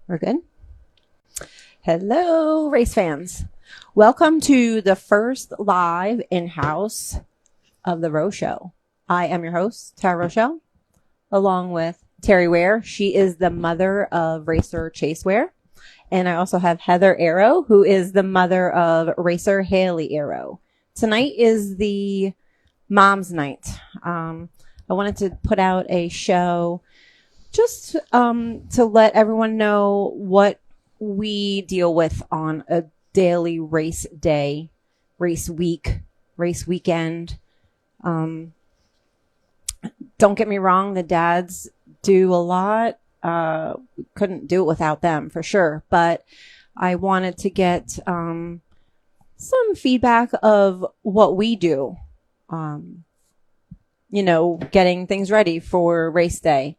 We're good. Hello, race fans. Welcome to the first live in-house of the Rowe Show. I am your host, Tara Rochelle, along with Terry Ware. She is the mother of racer Chase Ware. And I also have Heather Arrow, who is the mother of racer Haley Arrow. Tonight is the mom's night. I wanted to put out a show just to let everyone know what we deal with on a daily race day, race week, race weekend. Don't get me wrong, the dads do a lot. Couldn't do it without them for sure, but I wanted to get some feedback of what we do, getting things ready for race day.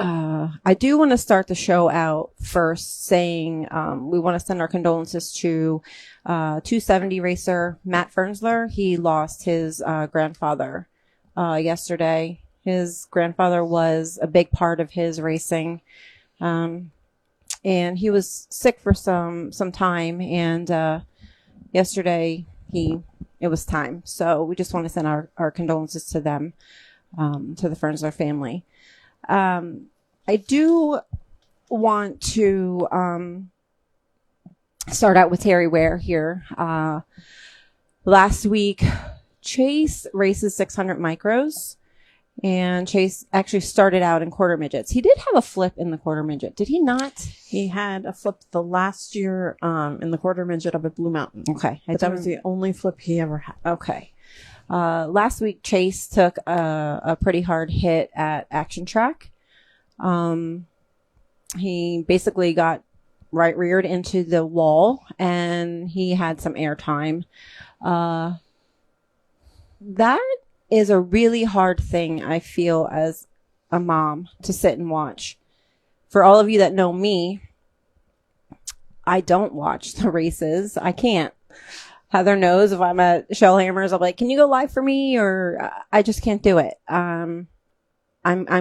I do want to start the show out first saying we want to send our condolences to 270 racer Matt Fernsler. He lost his grandfather yesterday. His grandfather was a big part of his racing, and he was sick for some time. And yesterday it was time. So we just want to send our condolences to them, to the Fernsler family. I do want to start out with Terry Ware here. Last week, Chase races 600 micros, and Chase actually started out in quarter midgets. He did have a flip in the quarter midget, did he not? He had a flip the last year in the quarter midget up at Blue Mountain. Okay. But that was the only flip he ever had. Okay. Last week, Chase took a pretty hard hit at Action Track. He basically got right reared into the wall, and he had some air time. That is a really hard thing, I feel, as a mom to sit and watch. For all of you that know me, I don't watch the races. I can't. Heather knows if I'm at Shellhammers, I'm like, can you go live for me? Or I just can't do it. I'm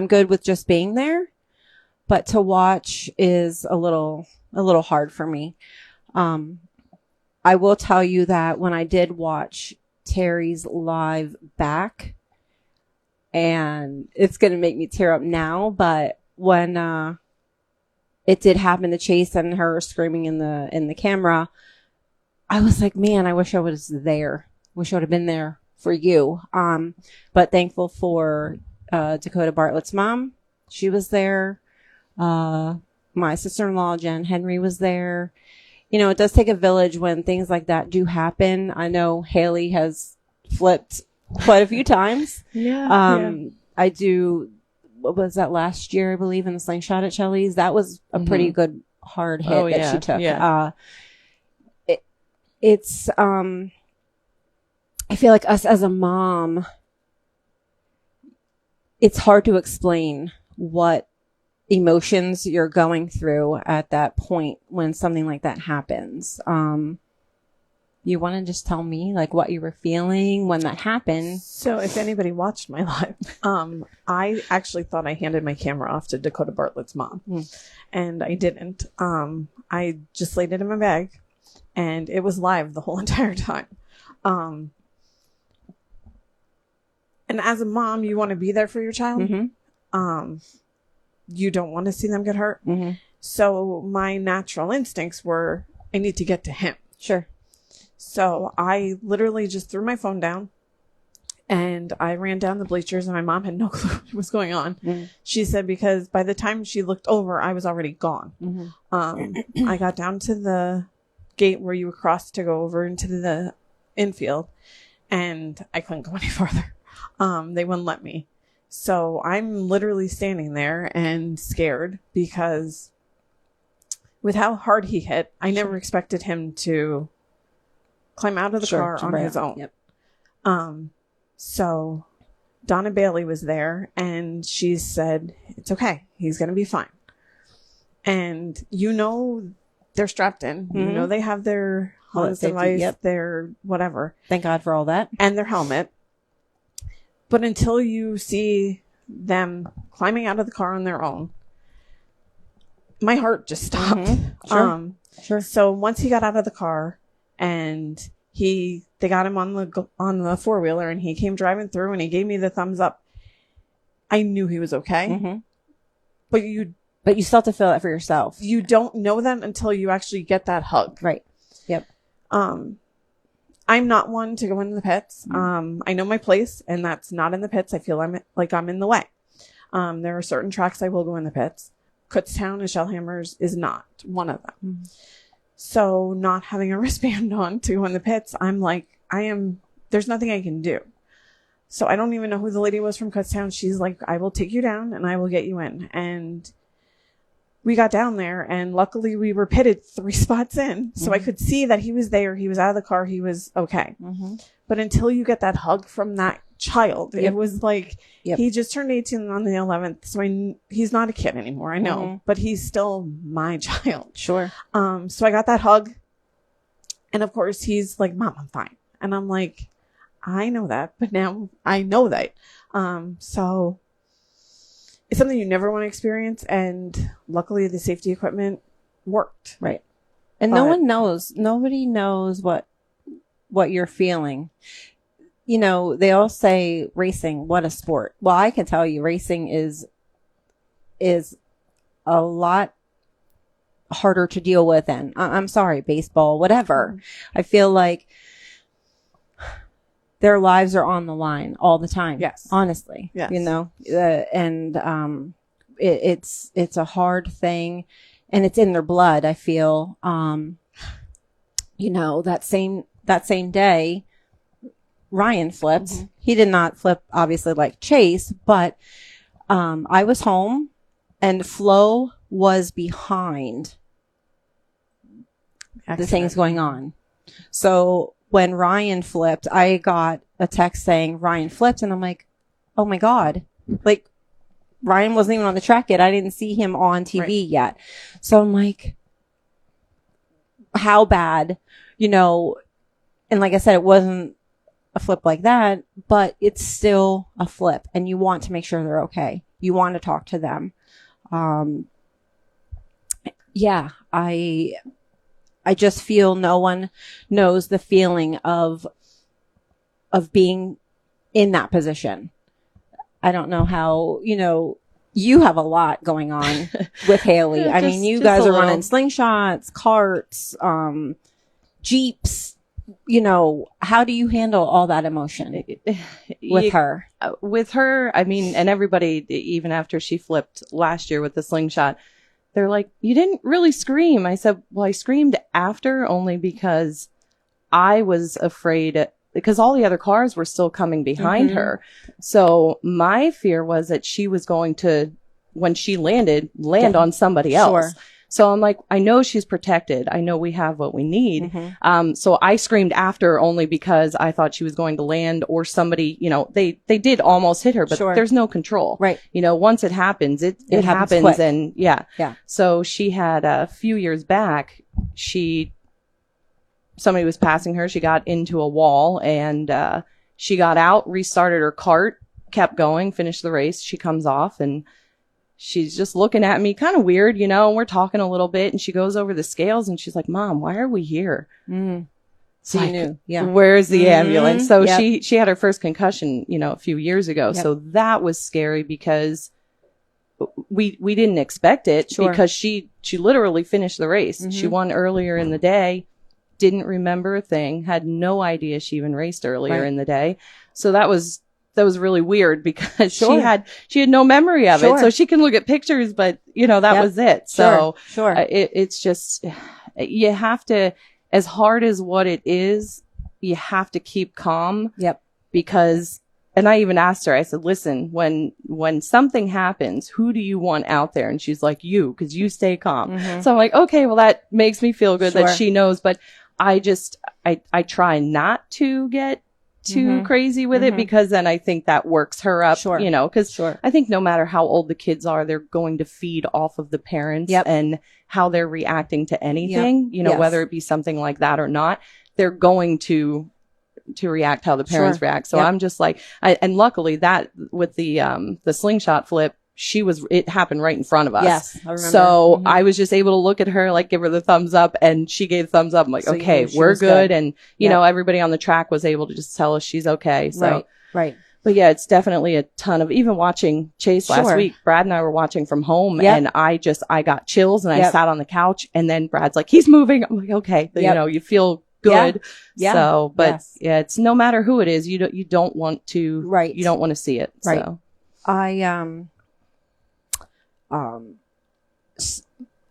good with just being there, but to watch is a little hard for me. I will tell you that when I did watch Terry's live back, and it's going to make me tear up now, but when it did happen to Chase and her screaming in the camera, I was like, man, I wish I was there. Wish I would have been there for you. But thankful for Dakota Bartlett's mom. She was there. My sister-in-law, Jen Henry, was there. You know, it does take a village when things like that do happen. I know Haley has flipped quite a few times. Yeah. I do. What was that last year? I believe in the slingshot at Shelley's. That was a pretty good hard hit that she took. Yeah. It's I feel like us as a mom, it's hard to explain what emotions you're going through at that point when something like that happens. You want to just tell me like what you were feeling when that happened? So if anybody watched my live, I actually thought I handed my camera off to Dakota Bartlett's mom, and I didn't. I just laid it in my bag, and it was live the whole entire time. And as a mom, you want to be there for your child. Mm-hmm. You don't want to see them get hurt. Mm-hmm. So my natural instincts were, I need to get to him. Sure. So I literally just threw my phone down, and I ran down the bleachers, and my mom had no clue what was going on. Mm-hmm. She said, because by the time she looked over, I was already gone. Mm-hmm. I got down to the gate where you would cross to go over into the infield, and I couldn't go any farther. They wouldn't let me. So I'm literally standing there and scared because with how hard he hit, I never expected him to climb out of the car on his own. Yep. So Donna Bailey was there, and she said, it's okay. He's going to be fine. And they're strapped in. Mm-hmm. They have their Hans device, their whatever. Thank God for all that. And their helmet. But until you see them climbing out of the car on their own, my heart just stopped. Sure. Sure. So once he got out of the car and they got him on the four-wheeler and he came driving through and he gave me the thumbs up, I knew he was okay. But you still have to feel that for yourself. You don't know that until you actually get that hug. Right. Yep. I'm not one to go into the pits. I know my place, and that's not in the pits. I feel I'm in the way. There are certain tracks I will go in the pits. Kutztown and Shellhammers is not one of them. So not having a wristband on to go in the pits, I'm like, there's nothing I can do. So I don't even know who the lady was from Kutztown. She's like, I will take you down and I will get you in. And we got down there, and luckily we were pitted 3 spots in. So I could see that he was there. He was out of the car. He was okay. But until you get that hug from that child, it was like, he just turned 18 on the 11th. So he's not a kid anymore. I know, but he's still my child. Sure. So I got that hug, and of course he's like, Mom, I'm fine. And I'm like, I know that, but now I know that. So it's something you never want to experience. And luckily the safety equipment worked. Right. And nobody knows what you're feeling. You know, they all say racing, what a sport. Well, I can tell you racing is a lot harder to deal with than, I'm sorry, baseball, whatever. I feel like their lives are on the line all the time. Yes. Honestly. Yes. You know, it's a hard thing, and it's in their blood. I feel, you know, that same day, Ryan flipped. He did not flip, obviously, like Chase, but, I was home and Flo was behind the things going on. So when Ryan flipped, I got a text saying Ryan flipped, and I'm like, oh my God. Like, Ryan wasn't even on the track yet. I didn't see him on TV yet. So I'm like, how bad, you know, and like I said, it wasn't a flip like that, but it's still a flip, and you want to make sure they're okay. You want to talk to them. Yeah, I just feel no one knows the feeling of being in that position. I don't know how, you know, you have a lot going on with Haley. I mean, you guys are running slingshots, carts, Jeeps. You know, how do you handle all that emotion with her? With her, I mean, and everybody, even after she flipped last year with the slingshot, they're like, you didn't really scream. I said, well, I screamed after only because I was afraid, because all the other cars were still coming behind her. So my fear was that she was going to, when she land on somebody else. Sure. So I'm like, I know she's protected. I know we have what we need. So I screamed after only because I thought she was going to land, or somebody, you know, they did almost hit her, but there's no control. Right. You know, once it happens, it happens quick. And yeah. So she had a few years back, somebody was passing her. She got into a wall, and she got out, restarted her cart, kept going, finished the race. She comes off, and she's just looking at me kind of weird, you know, we're talking a little bit, and she goes over the scales and she's like, Mom, why are we here? So you knew. Yeah. Where's the ambulance? So she had her first concussion, you know, a few years ago. So that was scary because we didn't expect it because she literally finished the race. She won earlier in the day, didn't remember a thing, had no idea she even raced earlier in the day. So that was really weird because she had no memory of it. So she can look at pictures, but you know, that was it. So it's just, you have to, as hard as what it is, you have to keep calm. Because, and I even asked her, I said, listen, when something happens, who do you want out there? And she's like, you, because you stay calm. So I'm like, okay, well, that makes me feel good that she knows, but I try not to get too crazy with it, because then I think that works her up, you know, because I think no matter how old the kids are, they're going to feed off of the parents and how they're reacting to anything, you know, whether it be something like that or not, they're going to react how the parents react. So I'm just like, and luckily that with the slingshot flip, it happened right in front of us. Yes, I remember. So I was just able to look at her, like give her the thumbs up, and she gave thumbs up. I'm like, So okay, we're good. And, you know, everybody on the track was able to just tell us she's okay. So, right. But yeah, it's definitely a ton of, even watching Chase last week, Brad and I were watching from home and I got chills and I sat on the couch and then Brad's like, he's moving. I'm like, okay, you know, you feel good. Yeah. So, but yeah, it's no matter who it is, you don't want to, you don't want to see it. Right. So I'm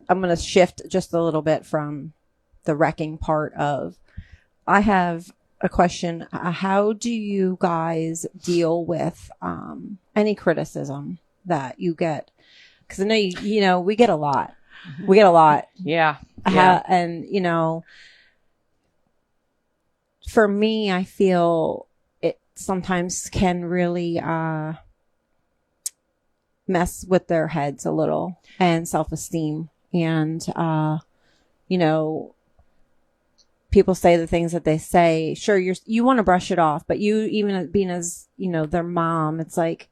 going to shift just a little bit from the wrecking part of, I have a question. How do you guys deal with any criticism that you get? Because I know you know we get a lot. We get a lot. Yeah. And you know, for me, I feel it sometimes can really mess with their heads a little and self-esteem, and you know, people say the things that they say. Sure, you want to brush it off, but you, even being as, you know, their mom, it's like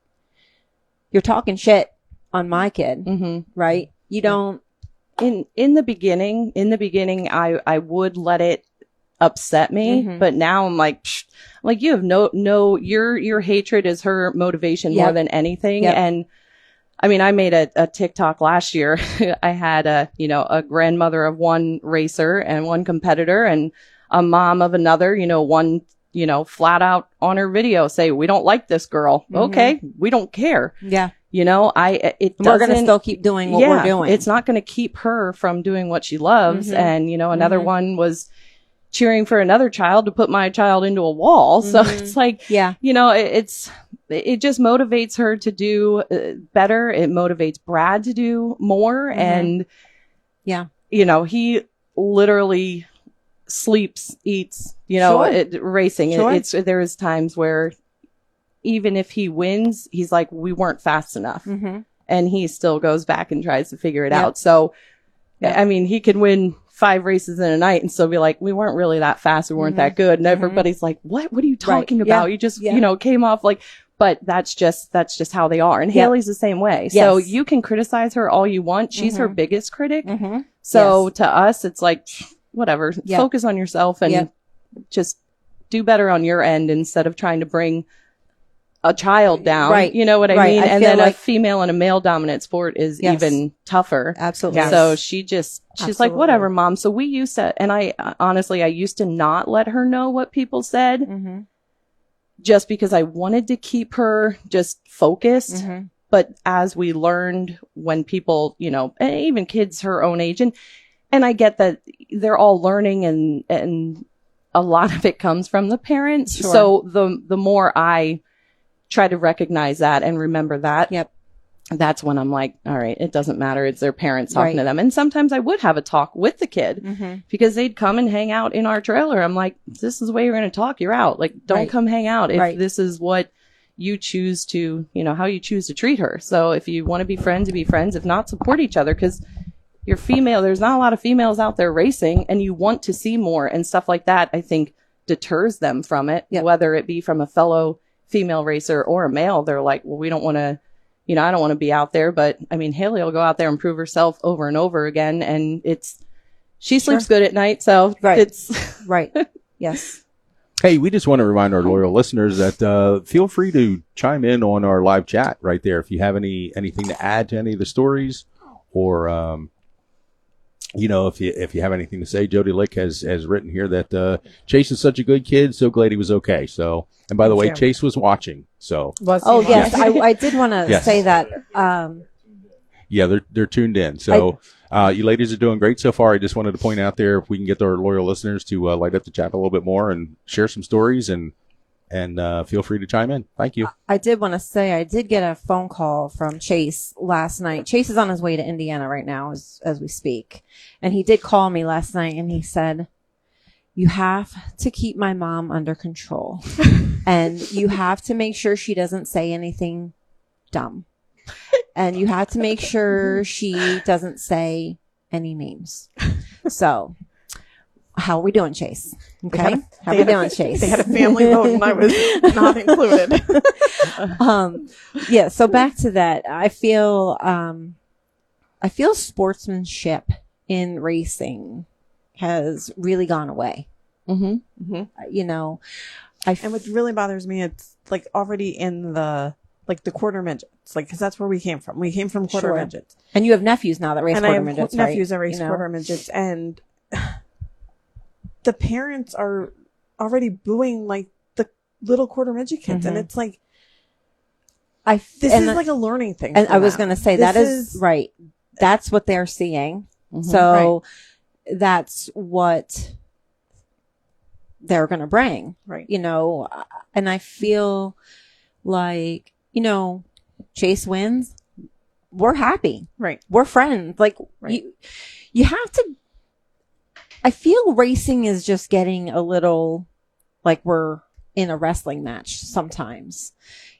you're talking shit on my kid, right? You don't. In the beginning, I would let it upset me, but now I'm like, like you have no, your hatred is her motivation more than anything, and. I mean, I made a TikTok last year. I had a grandmother of one racer and one competitor and a mom of another, one, flat out on her video say, we don't like this girl. Okay. We don't care. Yeah. We're going to still keep doing what we're doing. It's not going to keep her from doing what she loves. And, another one was cheering for another child to put my child into a wall. So it's like, it just motivates her to do better. It motivates Brad to do more. And, he literally sleeps, eats, racing. There's times where even if he wins, he's like, we weren't fast enough. And he still goes back and tries to figure it out. So, I mean, he could win 5 races in a night and still be like, we weren't really that fast. We weren't that good. And everybody's like, what are you talking about? You just, came off like, but that's just how they are. And Haley's the same way. So you can criticize her all you want. She's her biggest critic. So to us, it's like, whatever, focus on yourself and just do better on your end instead of trying to bring a child down. Right. You know what I mean? And then a female in a male dominant sport is even tougher. Absolutely. So she's like, whatever, mom. So we used to, and I honestly used to not let her know what people said just because I wanted to keep her just focused. But as we learned when people, and even kids her own age, and I get that they're all learning and a lot of it comes from the parents. Sure. So the more I try to recognize that and remember that. That's when I'm like, all right, it doesn't matter. It's their parents talking to them. And sometimes I would have a talk with the kid because they'd come and hang out in our trailer. I'm like, this is the way you're going to talk. You're out. Like, don't come hang out if this is what you choose to, how you choose to treat her. So if you want to be friends, be friends. If not, support each other because you're female. There's not a lot of females out there racing and you want to see more and stuff like that. I think deters them from it, whether it be from a fellow female racer or a male. They're like, well, we don't want to, I don't want to be out there, but I mean, Haley will go out there and prove herself over and over again. And she sleeps good at night. So it's Yes. Hey, we just want to remind our loyal listeners that feel free to chime in on our live chat right there. If you have anything to add to any of the stories or, if you have anything to say, Jody Lick has written here that Chase is such a good kid. So glad he was okay. So, and by the way, Chase was watching. So, yes, I did want to say that. Yeah, they're tuned in. So, you ladies are doing great so far. I just wanted to point out there if we can get our loyal listeners to light up the chat a little bit more and share some stories and feel free to chime in. Thank you. I did want to say I did get a phone call from Chase last night. Chase is on his way to Indiana right now as we speak. And he did call me last night and he said, you have to keep my mom under control and you have to make sure she doesn't say anything dumb. And you have to make sure she doesn't say any names. So How are we doing, Chase? Okay. How are we doing, Chase? They had a family vote and I was not included. Yeah. So back to that, I feel sportsmanship in racing has really gone away. You know, and what really bothers me, it's like already in the quarter midgets, like, cause that's where we came from. We came from quarter midgets. And you have nephews now that race and quarter I have midgets, nephews right? that race quarter midgets, and the parents are already booing like the little quarter midget kids, and it's like, this is like a learning thing. And I was going to say that is right. That's what they're seeing. So that's what they're going to bring. Right. You know, and I feel like, you know, Chase wins. We're happy. Right. We're friends. Like you have to, I feel racing is just getting a little like we're in a wrestling match sometimes.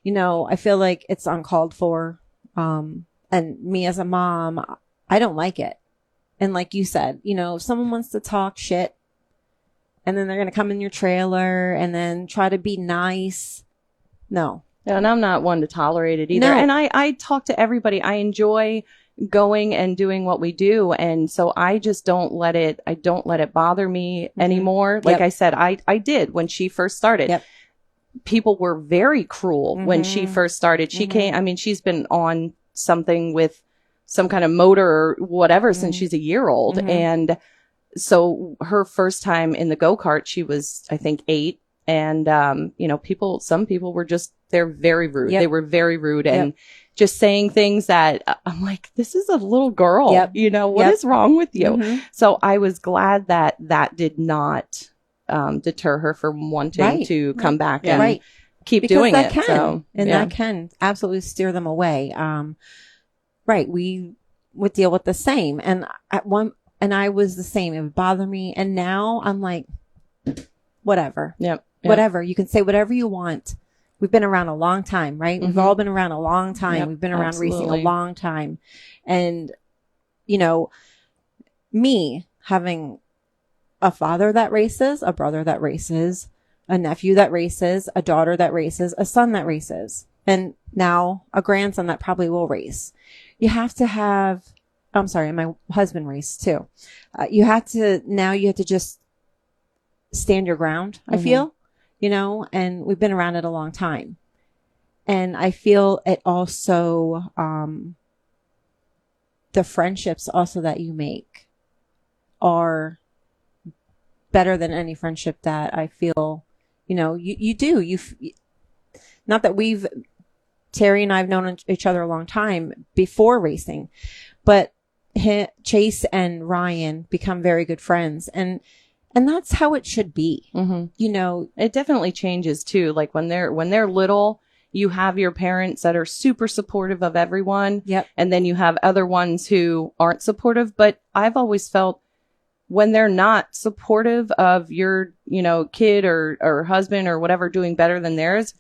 You know, I feel like it's uncalled for. And me as a mom, I don't like it. And like you said, you know, if someone wants to talk shit and then they're going to come in your trailer and then try to be nice. No. And I'm not one to tolerate it either. No. And I talk to everybody. I enjoy going and doing what we do. And so I just don't let it bother me anymore. Like I said, I did when she first started. People were very cruel when she first started. She came, I mean, she's been on something with some kind of motor or whatever since she's a year old. And so her first time in the go-kart, she was, I think, 8. And, you know, some people were just, they're very rude. They were very rude and just saying things that I'm like, this is a little girl, you know, what is wrong with you? So I was glad that did not, deter her from wanting to come back and keep doing it. That can absolutely steer them away. We would deal with the same. And I was the same. It would bother me. And now I'm like, whatever. Whatever. You can say whatever you want. We've been around a long time, right? We've all been around a long time. We've been around racing a long time. And, you know, me having a father that races, a brother that races, a nephew that races, a daughter that races, a son that races, and now a grandson that probably will race. You have to have, I'm sorry, and my husband raced too. You have to just stand your ground, I feel, you know, and we've been around it a long time. And I feel it also, the friendships also that you make are better than any friendship that I feel, you know, you do. Not that Terry and I have known each other a long time before racing, but Chase and Ryan become very good friends. And that's how it should be. You know, it definitely changes too. Like when they're little, you have your parents that are super supportive of everyone. And then you have other ones who aren't supportive. But I've always felt when they're not supportive of your, you know, kid or husband or whatever doing better than theirs,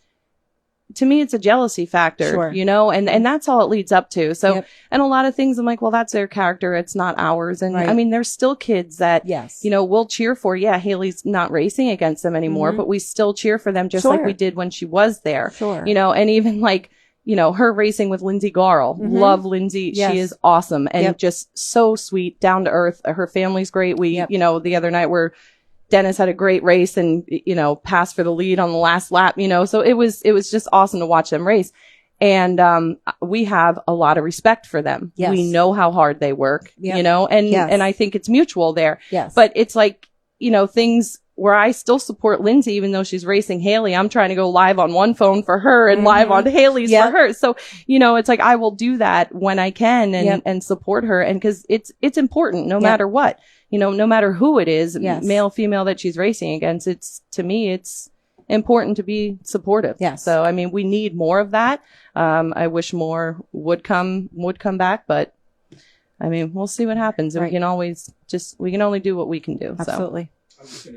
to me, it's a jealousy factor, you know, and that's all it leads up to. So, and a lot of things I'm like, well, that's their character. It's not ours. And I mean, there's still kids that, you know, we'll cheer for. Yeah. Haley's not racing against them anymore, but we still cheer for them just like we did when she was there, you know, and even like, you know, her racing with Lindsay Garl. Love Lindsay. She is awesome and just so sweet, down to earth. Her family's great. We, you know, the other night Dennis had a great race and, you know, passed for the lead on the last lap, you know, so it was just awesome to watch them race. And, we have a lot of respect for them. We know how hard they work, you know, and I think it's mutual there. But it's like, you know, things where I still support Lindsay, even though she's racing Haley. I'm trying to go live on one phone for her and live on Haley's for her. So, you know, it's like, I will do that when I can and support her. And cause it's important no matter what, you know, no matter who it is, male, female that she's racing against. To me, it's important to be supportive. So, I mean, we need more of that. I wish more would come back, but I mean, we'll see what happens. We can only do what we can do. Absolutely. So.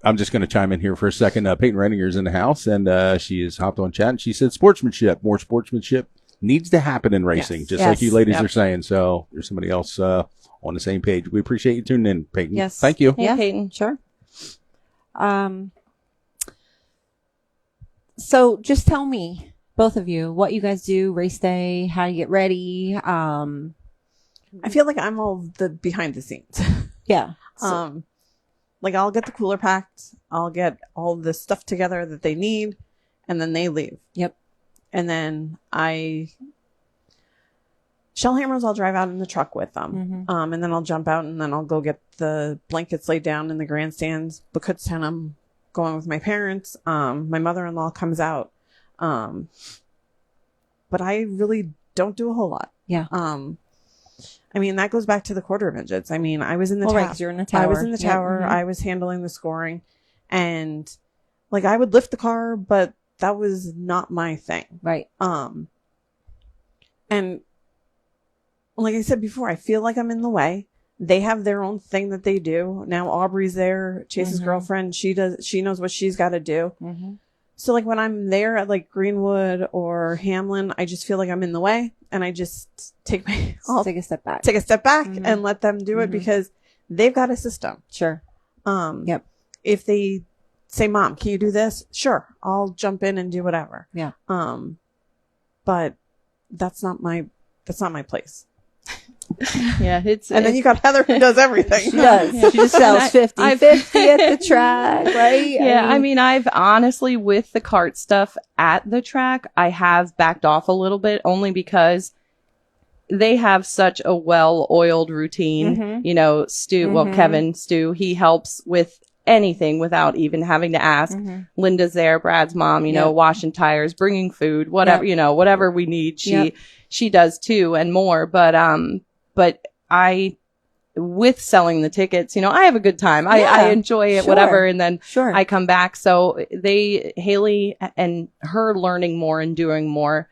I'm just going to chime in here for a second. Peyton Renninger's in the house, and she has hopped on chat, and she said sportsmanship, more sportsmanship needs to happen in racing, Yes. just Yes. like you ladies Yep. are saying. So there's somebody else on the same page. We appreciate you tuning in, Peyton. Yes. Thank you. Hey, Yeah. Peyton. Sure. So just tell me, both of you, what you guys do race day, how you get ready. I feel like I'm all the behind the scenes. Yeah. Like I'll get the cooler packed, I'll get all the stuff together that they need, and then they leave. Yep. And then Shellhammers, I'll drive out in the truck with them. Mhm. And then I'll jump out and then I'll go get the blankets laid down in the grandstands. Bakutstown, I'm going with my parents. My mother-in-law comes out. But I really don't do a whole lot. Yeah. I mean, that goes back to the quarter midgets. I mean, I was in the Well, right, tower. 'cause you're in the tower. I was in the Yep. tower. Mhm. I was handling the scoring. And like I would lift the car, but that was not my thing. Right. And like I said before, I feel like I'm in the way. They have their own thing that they do. Now Aubrey's there, Chase's Mhm. girlfriend. She knows what she's got to do. Mm-hmm. So like when I'm there at like Greenwood or Hamlin, I just feel like I'm in the way and I just I'll Take a step back. take a step back Mhm. and let them do it Mhm. because they've got a system. Sure. Yep. If they say, Mom, can you do this? Sure. I'll jump in and do whatever. Yeah. But that's not my place. Yeah, it's And then you got Heather who does everything. She does. Yeah. She just sells I- 50-50 at the track, right? Yeah, I mean, I've honestly, with the kart stuff at the track, I have backed off a little bit only because they have such a well-oiled routine. Mhm. You know, Stu, Stu, he helps with anything without even having to ask. Mhm. Linda's there, Brad's mom, you know, Yep. washing tires, bringing food, whatever, Yep. you know, whatever we need, Yep. she does too and more. But I, with selling the tickets, you know, I have a good time. I Yeah, enjoy it, sure. whatever. And then Sure. I come back. So Haley and her learning more and doing more,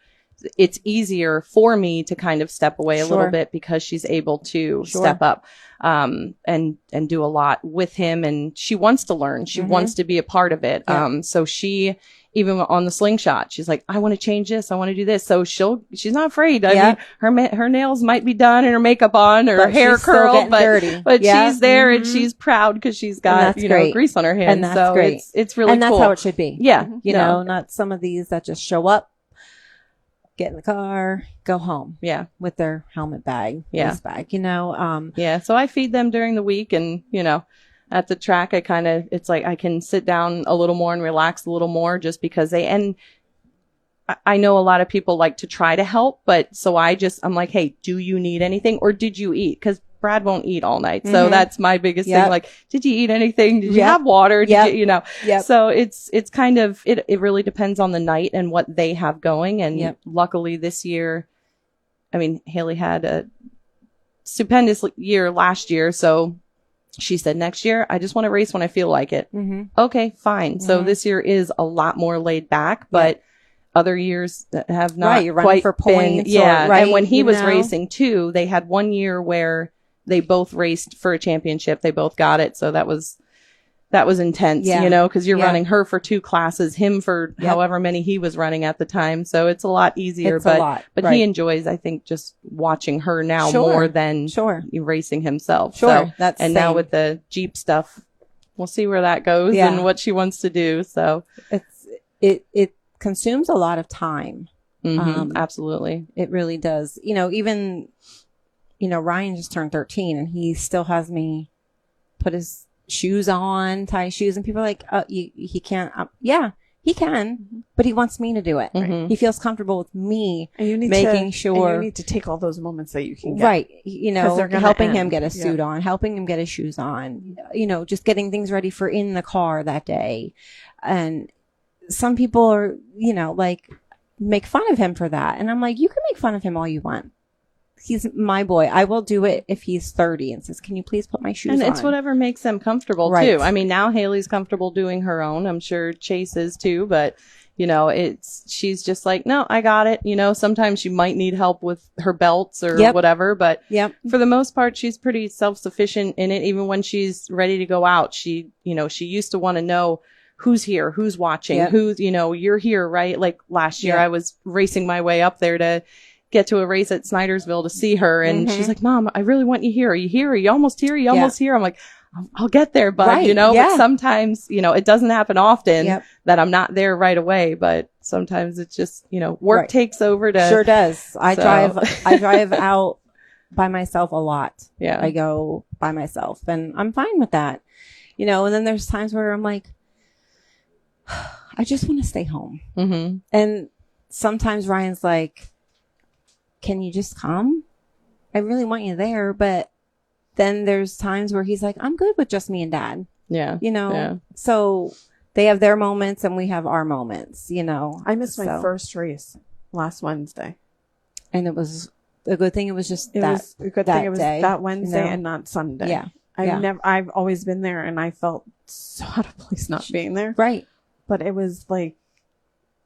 it's easier for me to kind of step away a little Sure. bit because she's able to Sure. step up, and do a lot with him. And she wants to learn. She Mhm. wants to be a part of it. Yeah. So she, even on the slingshot, she's like, I want to change this. I want to do this. So she's not afraid. I Yeah. mean, her nails might be done and her makeup on or her But hair she's still curled, getting but dirty. but Yeah. she's there and Mhm. she's proud because she's got, that's you know, great. grease on her hands. And that's so great. it's really and that's cool. how it should be. Yeah. You no. know, not some of these that just show up, get in the car, go home Yeah. with their helmet bag, Yeah. waist bag, you know. Yeah. So I feed them during the week and, you know, at the track, it's like I can sit down a little more and relax a little more just because and I know a lot of people like to try to help, but so I'm like, hey, do you need anything or did you eat? Cause Brad won't eat all night. So Mhm. that's my biggest Yep. thing. Like, did you eat anything? Did you Yep. have water? Did Yep. you, you know? Yep. So it's kind of, it really depends on the night and what they have going. And Yep. luckily this year, I mean, Haley had a stupendous year last year. So she said, next year, I just want to race when I feel like it. Mhm. Okay, fine. So Mhm. this year is a lot more laid back, but other years that have not Right, you're running quite for been, points or- yeah. right, And when he you was know? racing too, they had one year where they both raced for a championship. They both got it. So that was intense, Yeah. you know, cause you're Yeah. running her for 2 classes, him for Yep. however many he was running at the time. So it's a lot easier, It's but, a lot. but right. he enjoys, I think, just watching her now Sure. more than Sure. racing himself. Sure. So, That's and now same. with the Jeep stuff, we'll see where that goes Yeah. and what she wants to do. So, it consumes a lot of time. absolutely. It really does. You know, even, you know, Ryan just turned 13 and he still has me put his shoes on, tie his shoes, and people are like, he can't. Yeah, he can, but he wants me to do it. Mhm. He feels comfortable with me. And you need Making to, sure- and you need to take all those moments that you can get. Right. You 'Cause know, they're gonna helping him end. get a Yeah. suit on, helping him get his shoes on, you know, just getting things ready for in the car that day. And some people are, you know, like make fun of him for that. And I'm like, you can make fun of him all you want. He's my boy. I will do it if he's 30 and says, can you please put my shoes And on? it's whatever makes them comfortable Right. too. I mean, now Haley's comfortable doing her own. I'm sure Chase is too, but you know, she's just like, no, I got it. You know, sometimes she might need help with her belts or Yep. whatever, but Yep. for the most part, she's pretty self-sufficient in it. Even when she's ready to go out, she used to want to know who's here, who's watching, who's, you're here, right? Like last year I was racing my way up there to get to a race at Snydersville to see her. And she's like, Mom, I really want you here. Are you here? Are you almost here? Are you almost here? I'm like, I'll get there, bud, but sometimes, it doesn't happen often that I'm not there right away, but sometimes it's just, work takes over to. Sure does. I drive out by myself a lot. Yeah. I go by myself and I'm fine with that, and then there's times where I'm like, I just want to stay home. Mm-hmm. And sometimes Ryan's like, can you just come? I really want you there. But then there's times where he's like, I'm good with just me and Dad. Yeah. So they have their moments and we have our moments, I missed my first race last Wednesday. And it was a good thing. It was just was a good thing it was day, that Wednesday and not Sunday. Yeah. I've always been there and I felt so out of place not being there. Right. But it was like,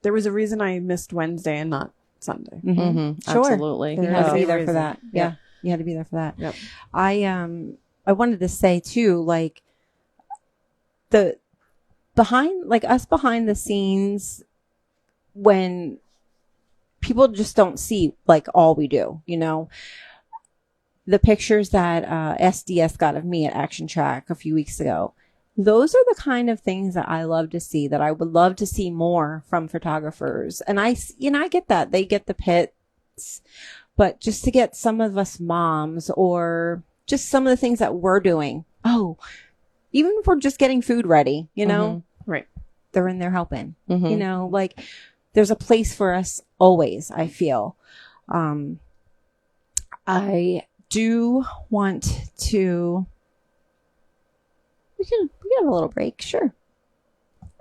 there was a reason I missed Wednesday and not Sunday. Mm-hmm. Mm-hmm. Sure. Absolutely. You had to be there for that. Yeah. You had to be there for that. Yep. I wanted to say too, like behind the scenes when people just don't see like all we do, the pictures that SDS got of me at Action Track a few weeks ago. Those are the kind of things that I love to see, that I would love to see more from photographers. And I get that they get the pits, but just to get some of us moms or just some of the things that we're doing. Oh, even if we're just getting food ready, right. They're in there helping, like there's a place for us always, I feel. I do want to, we can have a little break. Sure.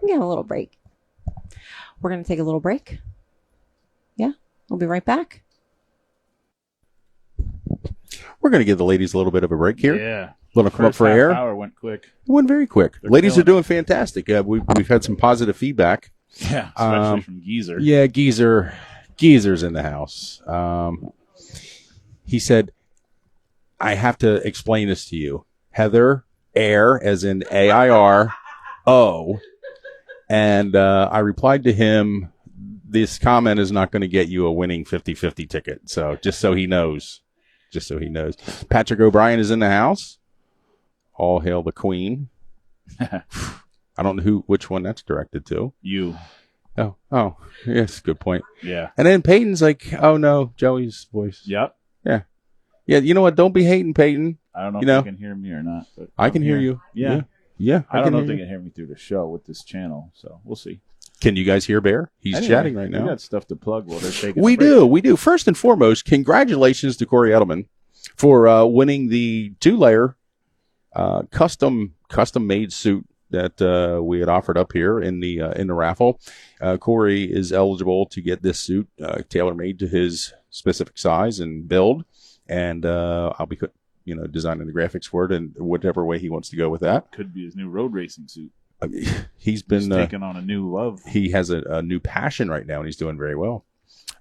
We can have a little break. We're going to take a little break. Yeah. We'll be right back. We're going to give the ladies a little bit of a break here. Yeah. Let them come up for air. Hour went quick. It went very quick. They're Ladies are doing fantastic. We've had some positive feedback. Yeah, especially from Geezer. Yeah, Geezer's in the house. He said, I have to explain this to you. Heather Air, as in AIRO. And I replied to him, this comment is not going to get you a winning 50-50 ticket. So just so he knows. Patrick O'Brien is in the house. All hail the Queen. I don't know which one that's directed to. You. Oh, yes, good point. Yeah. And then Peyton's like, oh no, Joey's voice. Yep. Yeah. You know what? Don't be hating Peyton. I don't know if they can hear me or not. But I can hear you. Yeah. I don't know if they can hear me through the show with this channel, so we'll see. Can you guys hear Bear? He's chatting right now. We got stuff to plug while they're taking We do. First and foremost, congratulations to Corey Edelman for winning the 2-layer custom-made suit that we had offered up here in the raffle. Corey is eligible to get this suit tailor-made to his specific size and build, and I'll be designing the graphics for it in whatever way he wants to go with that. Could be his new road racing suit. He's taking on a new love. He has a new passion right now, and he's doing very well.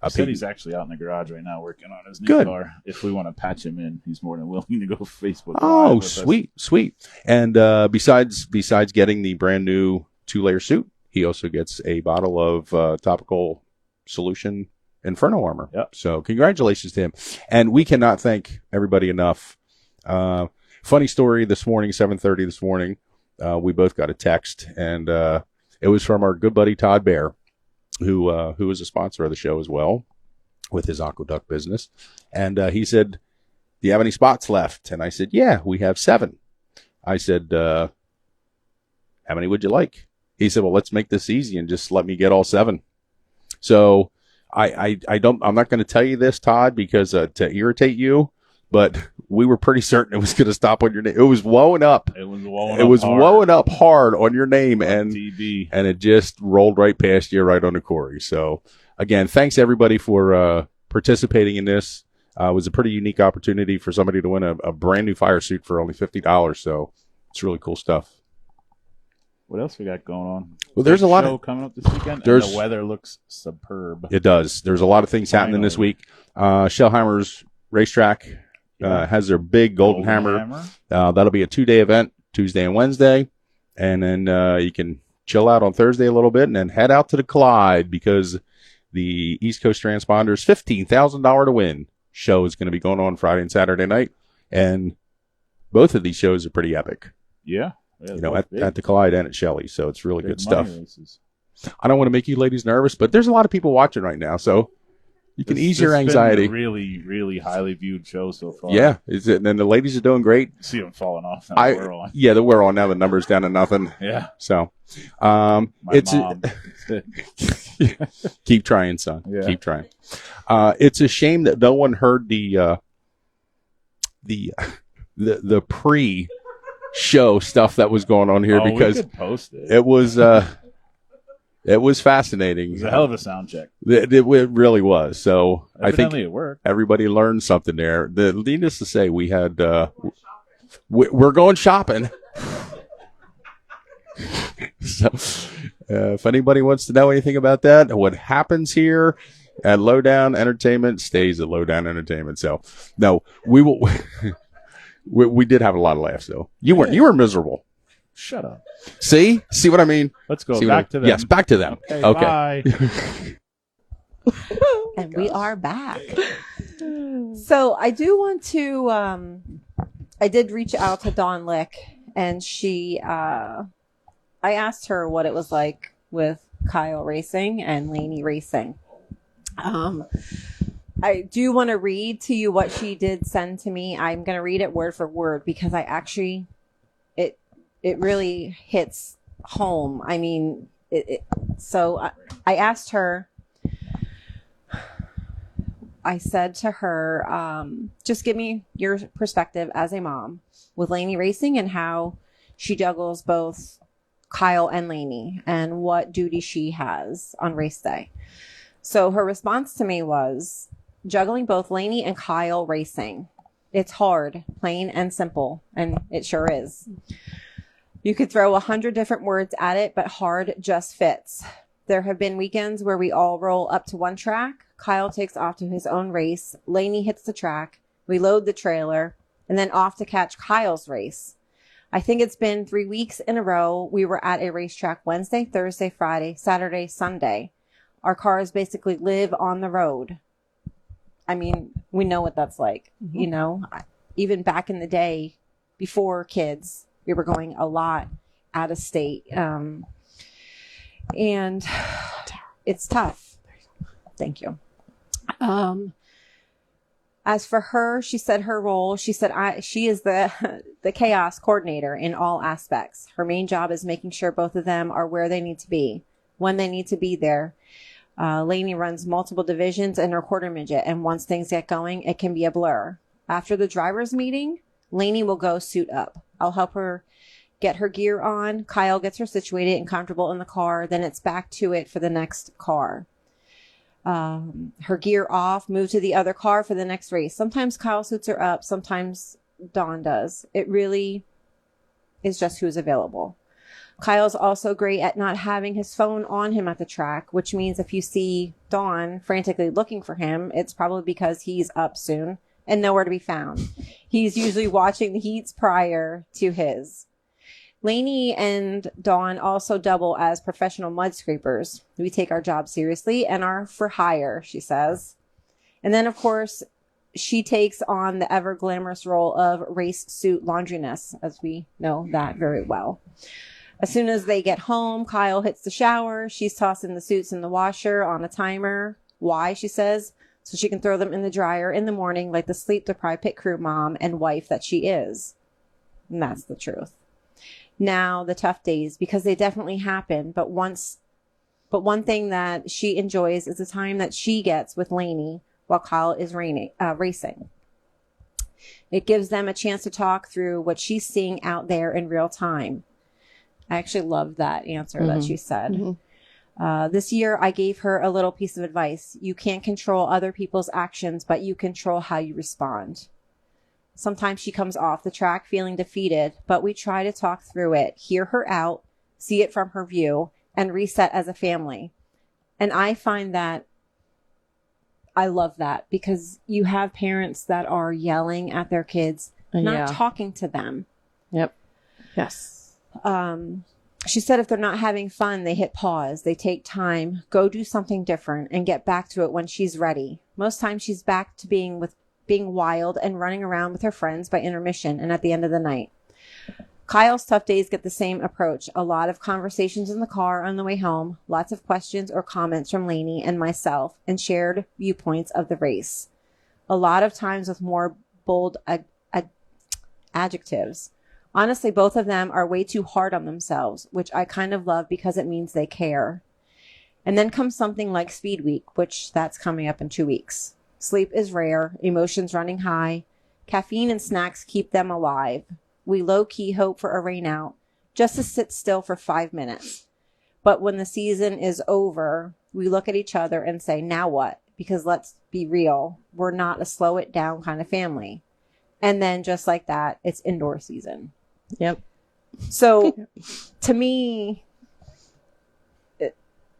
He said he's actually out in the garage right now working on his new car. If we want to patch him in, he's more than willing to go Facebook. Oh, sweet. And besides getting the brand new 2-layer suit, he also gets a bottle of topical solution Inferno armor. Yep. So congratulations to him. And we cannot thank everybody enough. Funny story this morning, 7:30 this morning, we both got a text, and it was from our good buddy Todd Bear, who is a sponsor of the show as well with his aqueduct business. And he said, do you have any spots left? And I said, yeah, we have 7. I said, how many would you like? He said, well, let's make this easy and just let me get all 7. So I'm not going to tell you this, Todd, because to irritate you, but we were pretty certain it was going to stop on your name. It was blowing up. It was blowing up hard on your name, and TV. And it just rolled right past you, right onto Corey. So again, thanks everybody for participating in this. It was a pretty unique opportunity for somebody to win a brand new fire suit for only $50. So it's really cool stuff. What else we got going on? Well, there's a lot of coming up this weekend. And the weather looks superb. It does. There's a lot of things happening this week. Schellheimer's Racetrack has their big Golden Hammer. That'll be a 2-day event, Tuesday and Wednesday, and then you can chill out on Thursday a little bit, and then head out to the Collide because the East Coast Transponders $15,000 to win show is going to be going on Friday and Saturday night, and both of these shows are pretty epic. Yeah, at the Collide and at Shelley, so it's really good stuff. Races. I don't want to make you ladies nervous, but there's a lot of people watching right now, so you can ease your anxiety. Been a really, really highly viewed show so far. Yeah, and the ladies are doing great. See them falling off. We're on. Yeah, we're on now. The numbers down to nothing. Yeah. So, mom. Keep trying, son. Yeah. Keep trying. It's a shame that no one heard the pre-show stuff that was going on here because we could post it. It was fascinating. It was a hell of a sound check. It really was. So Evidently I think it worked. Everybody learned something there. Needless to say, we had we're going shopping. So, if anybody wants to know anything about that, what happens here at Lowdown Entertainment stays at Lowdown Entertainment. So, no, we will. we did have a lot of laughs, though. You were miserable. Shut up. See what I mean? Let's go back to them. Yes, back to them. Okay. Bye. And we are back. So I do want to. I did reach out to Dawn Lick, and she. I asked her what it was like with Kyle racing and Lainey racing. I do want to read to you what she did send to me. I'm going to read it word for word because I actually, it really hits home. I mean, so I asked her, I said to her, just give me your perspective as a mom with Lainey racing and how she juggles both Kyle and Lainey and what duty she has on race day. So her response to me was, juggling both Lainey and Kyle racing. It's hard, plain and simple, and it sure is. You could throw 100 different words at it, but hard just fits. There have been weekends where we all roll up to one track. Kyle takes off to his own race. Lainey hits the track. We load the trailer and then off to catch Kyle's race. I think it's been 3 weeks in a row. We were at a racetrack Wednesday, Thursday, Friday, Saturday, Sunday. Our cars basically live on the road. I mean, we know what that's like, you know, even back in the day before kids, we were going a lot out of state. And it's tough. Thank you. As for her, she said her role, she is the chaos coordinator in all aspects. Her main job is making sure both of them are where they need to be, when they need to be there. Lainey runs multiple divisions in her quarter midget, and once things get going, it can be a blur. After the driver's meeting, Lainey will go suit up. I'll help her get her gear on. Kyle gets her situated and comfortable in the car. Then it's back to it for the next car. Her gear off, move to the other car for the next race. Sometimes Kyle suits her up. Sometimes Dawn does. It really is just who's available. Kyle's also great at not having his phone on him at the track, which means if you see Dawn frantically looking for him, it's probably because he's up soon and nowhere to be found. He's usually watching the heats prior to his. Lainey and Dawn also double as professional mud scrapers. We take our job seriously and are for hire, she says. And then, of course, she takes on the ever glamorous role of race suit laundriness, as we know that very well. As soon as they get home, Kyle hits the shower. She's tossing the suits in the washer on a timer. Why, she says, so she can throw them in the dryer in the morning like the sleep-deprived pit crew mom and wife that she is. And that's the truth. Now, the tough days, because they definitely happen, but one thing that she enjoys is the time that she gets with Lainey while Kyle is racing. It gives them a chance to talk through what she's seeing out there in real time. I actually love that answer that she said. Mm-hmm. This year, I gave her a little piece of advice. You can't control other people's actions, but you control how you respond. Sometimes she comes off the track feeling defeated, but we try to talk through it, hear her out, see it from her view, and reset as a family. And I find that I love that because you have parents that are yelling at their kids, not talking to them. Yep. Yes. She said if they're not having fun, they hit pause, they take time, go do something different, and get back to it when she's ready. Most times she's back to being wild and running around with her friends by intermission and at the end of the night. Kyle's tough days get the same approach. A lot of conversations in the car on the way home, lots of questions or comments from Lainey and myself, and shared viewpoints of the race. A lot of times with more bold adjectives. Honestly, both of them are way too hard on themselves, which I kind of love because it means they care. And then comes something like Speed Week, which that's coming up in 2 weeks. Sleep is rare, emotions running high. Caffeine and snacks keep them alive. We low-key hope for a rain out, just to sit still for 5 minutes. But when the season is over, we look at each other and say, now what? Because let's be real, we're not a slow it down kind of family. And then just like that, it's indoor season. Yep. So to me,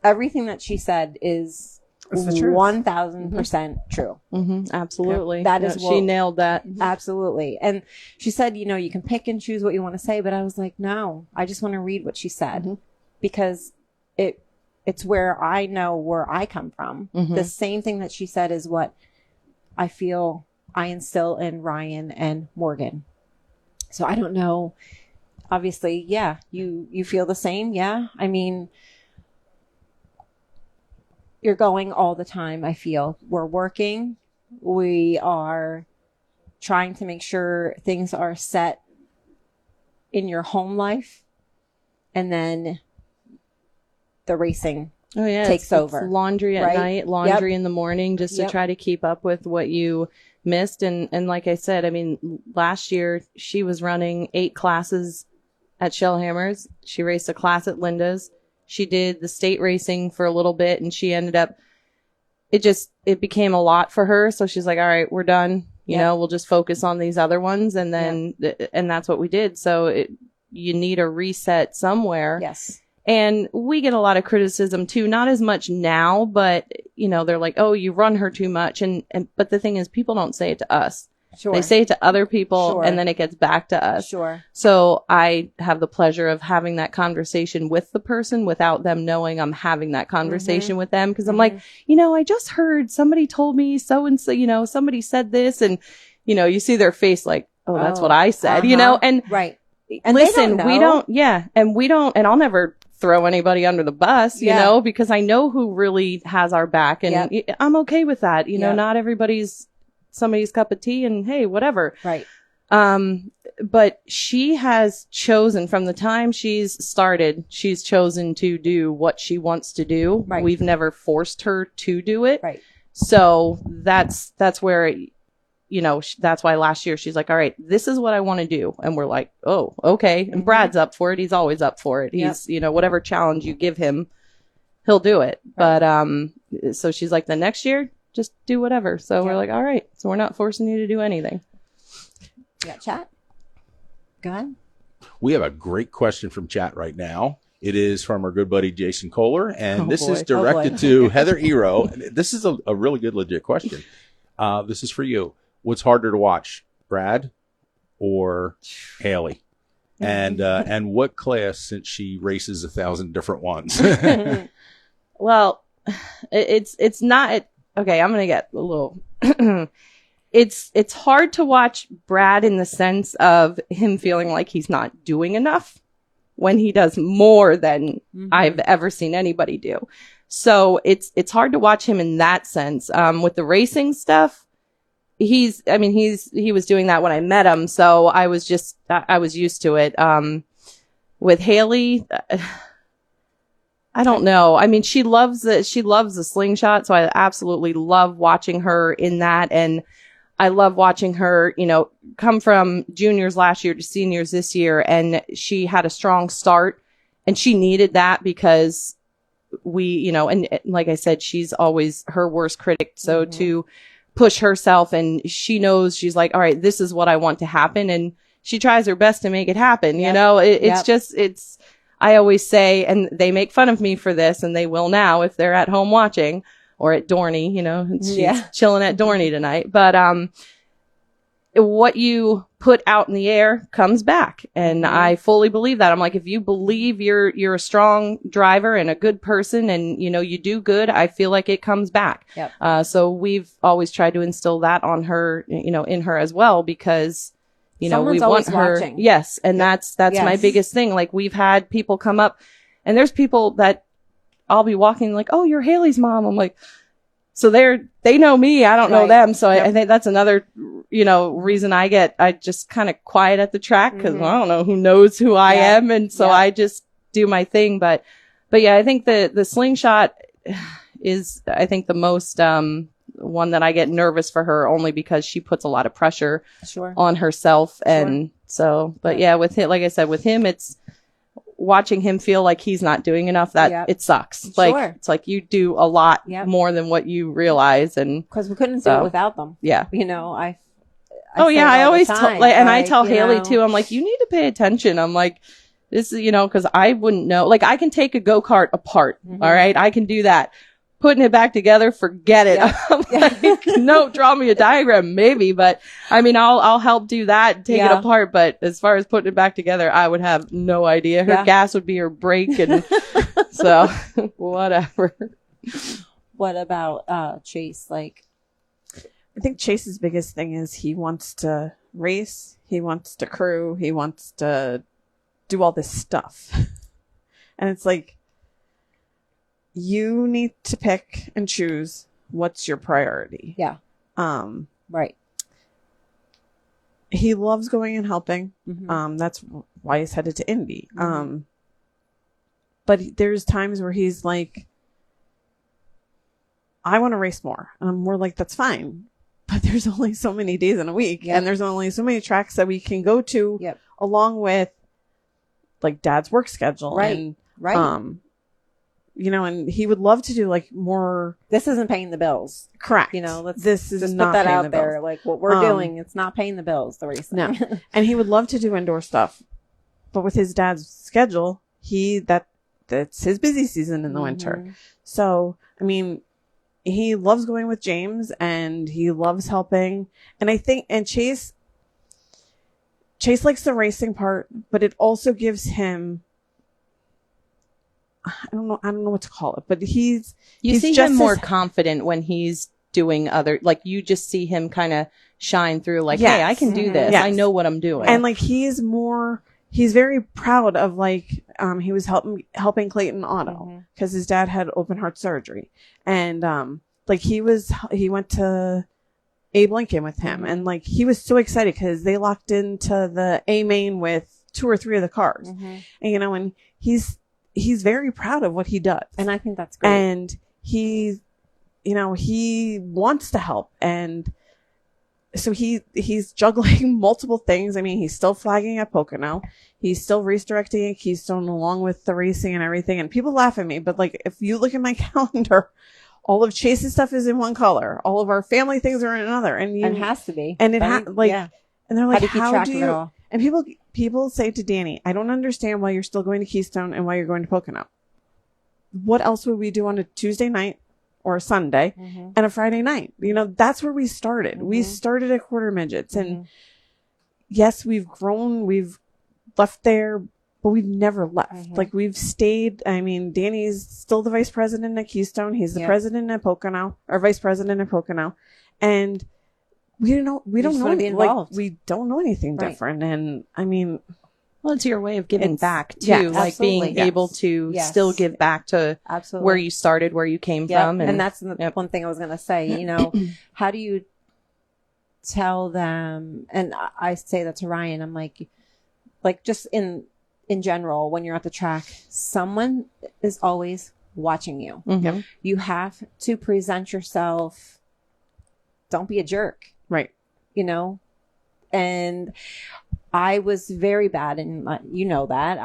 everything that she said is 1000% true. Absolutely. That is she nailed that. Absolutely. And she said, you can pick and choose what you want to say, but I was like, no, I just want to read what she said because it's where I know where I come from. The same thing that she said is what I feel I instill in Ryan and Morgan. So I don't know. Obviously, yeah, you feel the same. Yeah. I mean, you're going all the time. I feel we're working. We are trying to make sure things are set in your home life. And then the racing takes over. It's laundry at night, laundry in the morning, just to try to keep up with what you missed. And like I said, I mean, last year she was running 8 classes at Shellhammers. She raced a class at Linda's. She did the state racing for a little bit and she ended up, it became a lot for her. So she's like, all right, we're done. You know, we'll just focus on these other ones. And then, and that's what we did. So you need a reset somewhere. Yes. And we get a lot of criticism too, not as much now, but they're like, oh, you run her too much. But the thing is, people don't say it to us. Sure. They say it to other people and then it gets back to us. Sure. So I have the pleasure of having that conversation with the person without them knowing I'm having that conversation with them. Cause I'm like, I just heard somebody told me so, somebody said this and, you see their face like, oh, that's what I said, and right. And listen, we don't, and I'll never throw anybody under the bus, because I know who really has our back and I'm okay with that. Not everybody's somebody's cup of tea and hey, whatever. Right. But she has chosen from the time she's started, she's chosen to do what she wants to do. Right. We've never forced her to do it. Right. So that's where, that's why last year she's like, all right, this is what I want to do. And we're like, oh, okay. And Brad's up for it. He's always up for it. He's, whatever challenge you give him, he'll do it. Right. But, so she's like, the next year, just do whatever. So we're like, all right. So we're not forcing you to do anything. Yeah, chat. Go ahead. We have a great question from chat right now. It is from our good buddy Jason Kohler, and this is directed to Heather Ero. This is a really good, legit question. This is for you. What's harder to watch, Brad or Haley? And what class, since she races 1,000 different ones? Well, it's not. Okay, I'm gonna get a little. It's hard to watch Brad in the sense of him feeling like he's not doing enough when he does more than I've ever seen anybody do. So it's hard to watch him in that sense. With the racing stuff, he was doing that when I met him. So I was used to it. With Haley, I don't know. I mean, she loves the slingshot. So I absolutely love watching her in that. And I love watching her, come from juniors last year to seniors this year. And she had a strong start and she needed that because and like I said, she's always her worst critic. So to push herself and she knows, she's like, all right, this is what I want to happen. And she tries her best to make it happen. It's I always say, and they make fun of me for this and they will now if they're at home watching or at Dorney, she's chilling at Dorney tonight. But, what you put out in the air comes back. And I fully believe that. I'm like, if you believe you're a strong driver and a good person and, you know, you do good, I feel like it comes back. Yep. So we've always tried to instill that on her, you know, in her as well, because, you know, Someone's we want always her. watching. Yes. And that's my Yes. biggest thing. Like, we've had people come up, and there's people that I'll be walking like, oh, you're Haley's mom. I'm like, so they know me. I don't know Right. them. So I think that's another, you know, reason I just kind of quiet at the track, because I don't know who knows who I am. And so I just do my thing. But yeah, I think the slingshot is, I think, the most, one that I get nervous for her, only because she puts a lot of pressure on herself. And so, but yeah, with him, like I said, with him, it's watching him feel like he's not doing enough, that it sucks. Like, it's like you do a lot more than what you realize. And because we couldn't do it without them. Yeah. You know, I always tell, like, and I tell Haley know, too, I'm like, you need to pay attention. I'm like, this is, you know, because I wouldn't know. Like, I can take a go-kart apart. All right. I can do that. Putting it back together, forget it. I'm like, no, draw me a diagram, maybe. But I mean, I'll help do that and take it apart. But as far as putting it back together, I would have no idea. Her gas would be her brake. And so whatever. What about Chase? Like, I think Chase's biggest thing is he wants to race. He wants to crew. He wants to do all this stuff. And it's like, you need to pick and choose what's your priority. Yeah. Right. He loves going and helping. That's why he's headed to Indy. But there's times where he's like, I want to race more. We're like, that's fine. But there's only so many days in a week. And there's only so many tracks that we can go to along with like Dad's work schedule. Right. And, right. You know, and he would love to do like more. This isn't paying the bills. Correct. You know, this is just not put that paying out the there. bills. Like, what we're doing, it's not paying the bills. The racing. No. And he would love to do indoor stuff, but with his dad's schedule, that's his busy season in the winter. So, I mean, he loves going with James and he loves helping. And I think, and Chase likes the racing part, but it also gives him, I don't know what to call it, but he's see just him more confident when he's doing other, like, you just see him kind of shine through, like, hey, I can do this. I know what I'm doing. And like, he's very proud of, like, he was helping Clayton Auto because his dad had open heart surgery. And, like, he went to Abe Lincoln with him. And like, he was so excited because they locked into the A main with 2 or 3 of the cars. And, you know, and he's very proud of what he does. And I think that's great. And he wants to help. And so he's juggling multiple things. I mean, he's still flagging at Pocono. He's still race directing at Keystone along with the racing and everything. And people laugh at me, but like, if you look at my calendar, all of Chase's stuff is in one color. All of our family things are in another. And it has to be. And it and they're like, how do you? All? And people say to Danny, I don't understand why you're still going to Keystone and why you're going to Pocono. What else would we do on a Tuesday night or a Sunday and a Friday night? You know, that's where we started. We started at quarter midgets. And yes, we've grown, we've left there, but we've never left. Like, we've stayed. I mean, Danny's still the vice president at Keystone. He's the president at Pocono, or vice president at Pocono. And we don't know, like, we don't know anything different. And I mean, well, it's your way of giving back too, like being able to still give back to where you started, where you came from. And that's the one thing I was going to say, you know, how do you tell them? And I say that to Ryan, I'm like just in general, when you're at the track, someone is always watching you. You have to present yourself. Don't be a jerk. Right. You know, and I was very bad. And you know that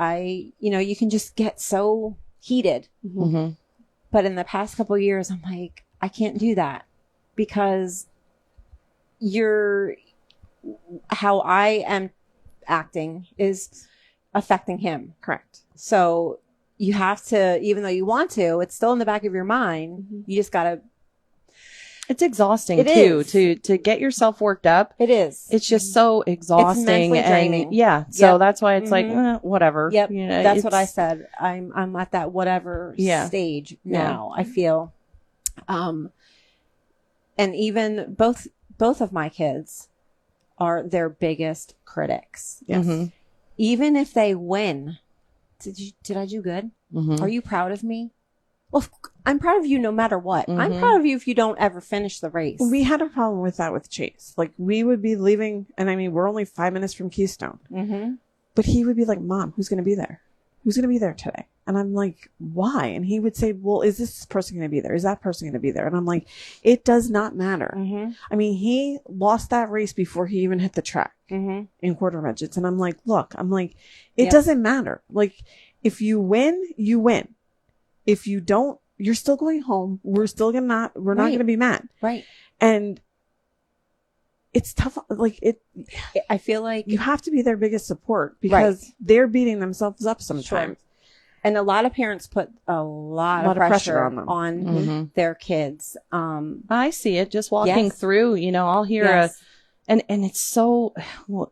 you can just get so heated, but in the past couple of years, I'm like, I can't do that because how I am acting is affecting him. Correct. So you have to, even though you want to, it's still in the back of your mind. You just gotta. It's exhausting It too is. to get yourself worked up. It is. It's just so exhausting mentally and draining. yeah. So Yep. that's why it's like whatever. Yep. You know, That's what I it's- said. I'm at that whatever Yeah. stage now. I feel, and even both of my kids are their biggest critics. Yes. Mhm. Even if they win, did I do good? Mhm. Are you proud of me? Well, I'm proud of you no matter what. I'm Mhm. proud of you if you don't ever finish the race. We had a problem with that with Chase. Like, we would be leaving, and I mean, we're only 5 minutes from Keystone, Mm-hmm. but he would be like, Mom, who's going to be there? Who's going to be there today? And I'm like, why? And he would say, well, is this person going to be there? Is that person going to be there? And I'm like, it does not matter. Mm-hmm. I mean, he lost that race before he even hit the track Mm-hmm. in quarter midgets. And I'm like, look, it Yep. doesn't matter. Like, if you win, you win. If you don't, you're still going home. We're not Right. going to be mad. Right. And it's tough. Like, I feel like, you have to be their biggest support because they're beating themselves up sometimes. Sure. And a lot of parents put a lot of pressure on them. Mhm. their kids. I see it just walking Yes. through, you know, I'll hear Yes. and it's so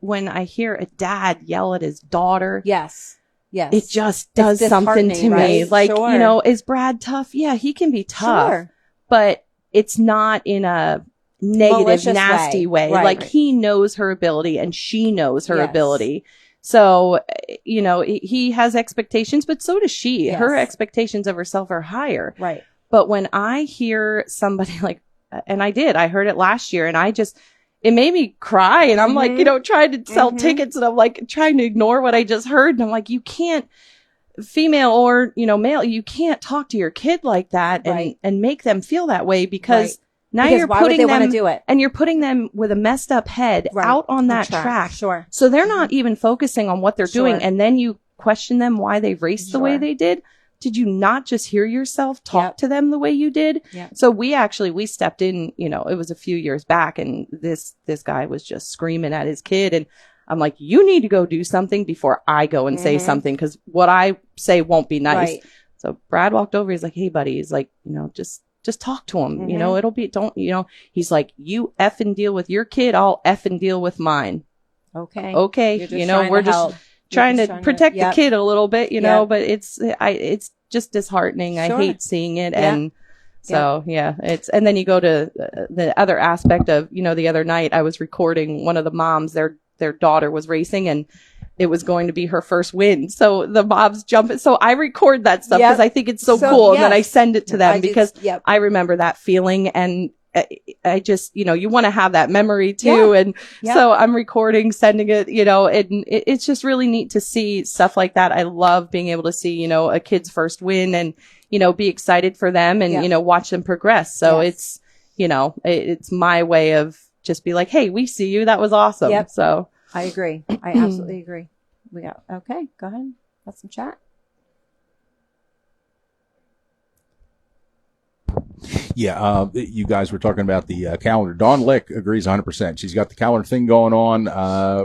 when I hear a dad yell at his daughter, Yes. Yes. it just does something to disheartening, me. right? Like, Sure. you know, is Brad tough? Yeah, he can be tough, Sure. but it's not in a negative, Malicious nasty way. way. Like Right. he knows her ability and she knows her Yes. ability. So, you know, he has expectations, but so does she. Yes. Her expectations of herself are higher. Right. But when I hear somebody like, and I heard it last year and it made me cry. And I'm like, Mhm. you know, trying to sell Mhm. tickets and I'm like trying to ignore what I just heard. And I'm like, you can't, female or, you know, male, you can't talk to your kid like that Right. and make them feel that way because Right. now Because you're why would putting they want them to do it? and you're putting them with a messed up head Right. out on that track. track. Sure. So they're not even focusing on what they're doing. Sure. And then you question them why they raced the way Sure. they did. Did you not just hear yourself talk Yep. to them the way you did? Yep. So we stepped in, you know, it was a few years back and this guy was just screaming at his kid. And I'm like, you need to go do something before I go and say Mhm. something. Cause what I say won't be nice. Right. So Brad walked over. He's like, hey buddy, he's like, you know, just talk to him. You know, he's like, you effing deal with your kid. I'll effing deal with mine. Okay. Okay. You're just You know, trying we're to just help. trying You're to just protect yep. the kid a little bit, you know, Yep. but it's just disheartening. Sure. I hate seeing it. Yeah. And so, yeah, and then you go to the other aspect of, you know, the other night I was recording one of the moms, their daughter was racing and it was going to be her first win. So the moms jump it. So I record that stuff because Yep. I think it's so So, cool. And then I yes. send it to them because yep. I remember that feeling and I just, you know, you want to have that memory too. Yeah. And Yeah. so I'm recording, sending it, you know, and it's just really neat to see stuff like that. I love being able to see, you know, a kid's first win and, you know, be excited for them and, Yeah. you know, watch them progress. So Yes. it's, you know, it's my way of just be like, hey, we see you. That was awesome. Yep. So I agree. I absolutely agree. Okay. Go ahead. Got some chat. Yeah, you guys were talking about the calendar. Dawn Lick agrees 100%. She's got the calendar thing going on,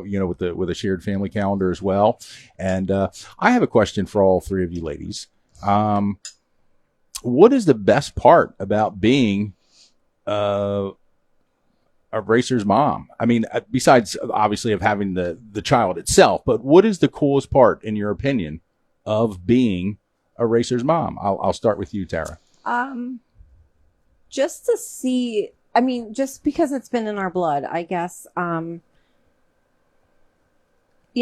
you know, with a shared family calendar as well. And I have a question for all three of you ladies. What is the best part about being a racer's mom? I mean, besides obviously of having the child itself, but what is the coolest part, in your opinion, of being a racer's mom? I'll start with you, Tara. Just to see, I mean, just because it's been in our blood, I guess, you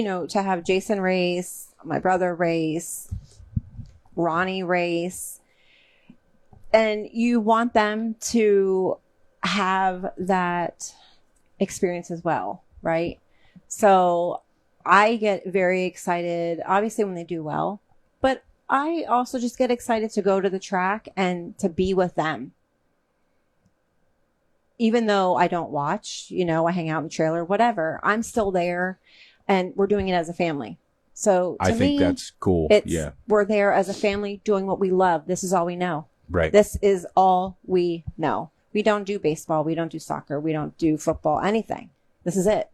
know, to have Jason race, my brother race, Ronnie race, and you want them to have that experience as well, right? So I get very excited, obviously, when they do well, but I also just get excited to go to the track and to be with them. Even though I don't watch, you know, I hang out in the trailer, whatever, I'm still there and we're doing it as a family. So to I think me, that's cool. it's, we're there as a family doing what we love. This is all we know. Right. This is all we know. We don't do baseball. We don't do soccer. We don't do football, anything. This is it.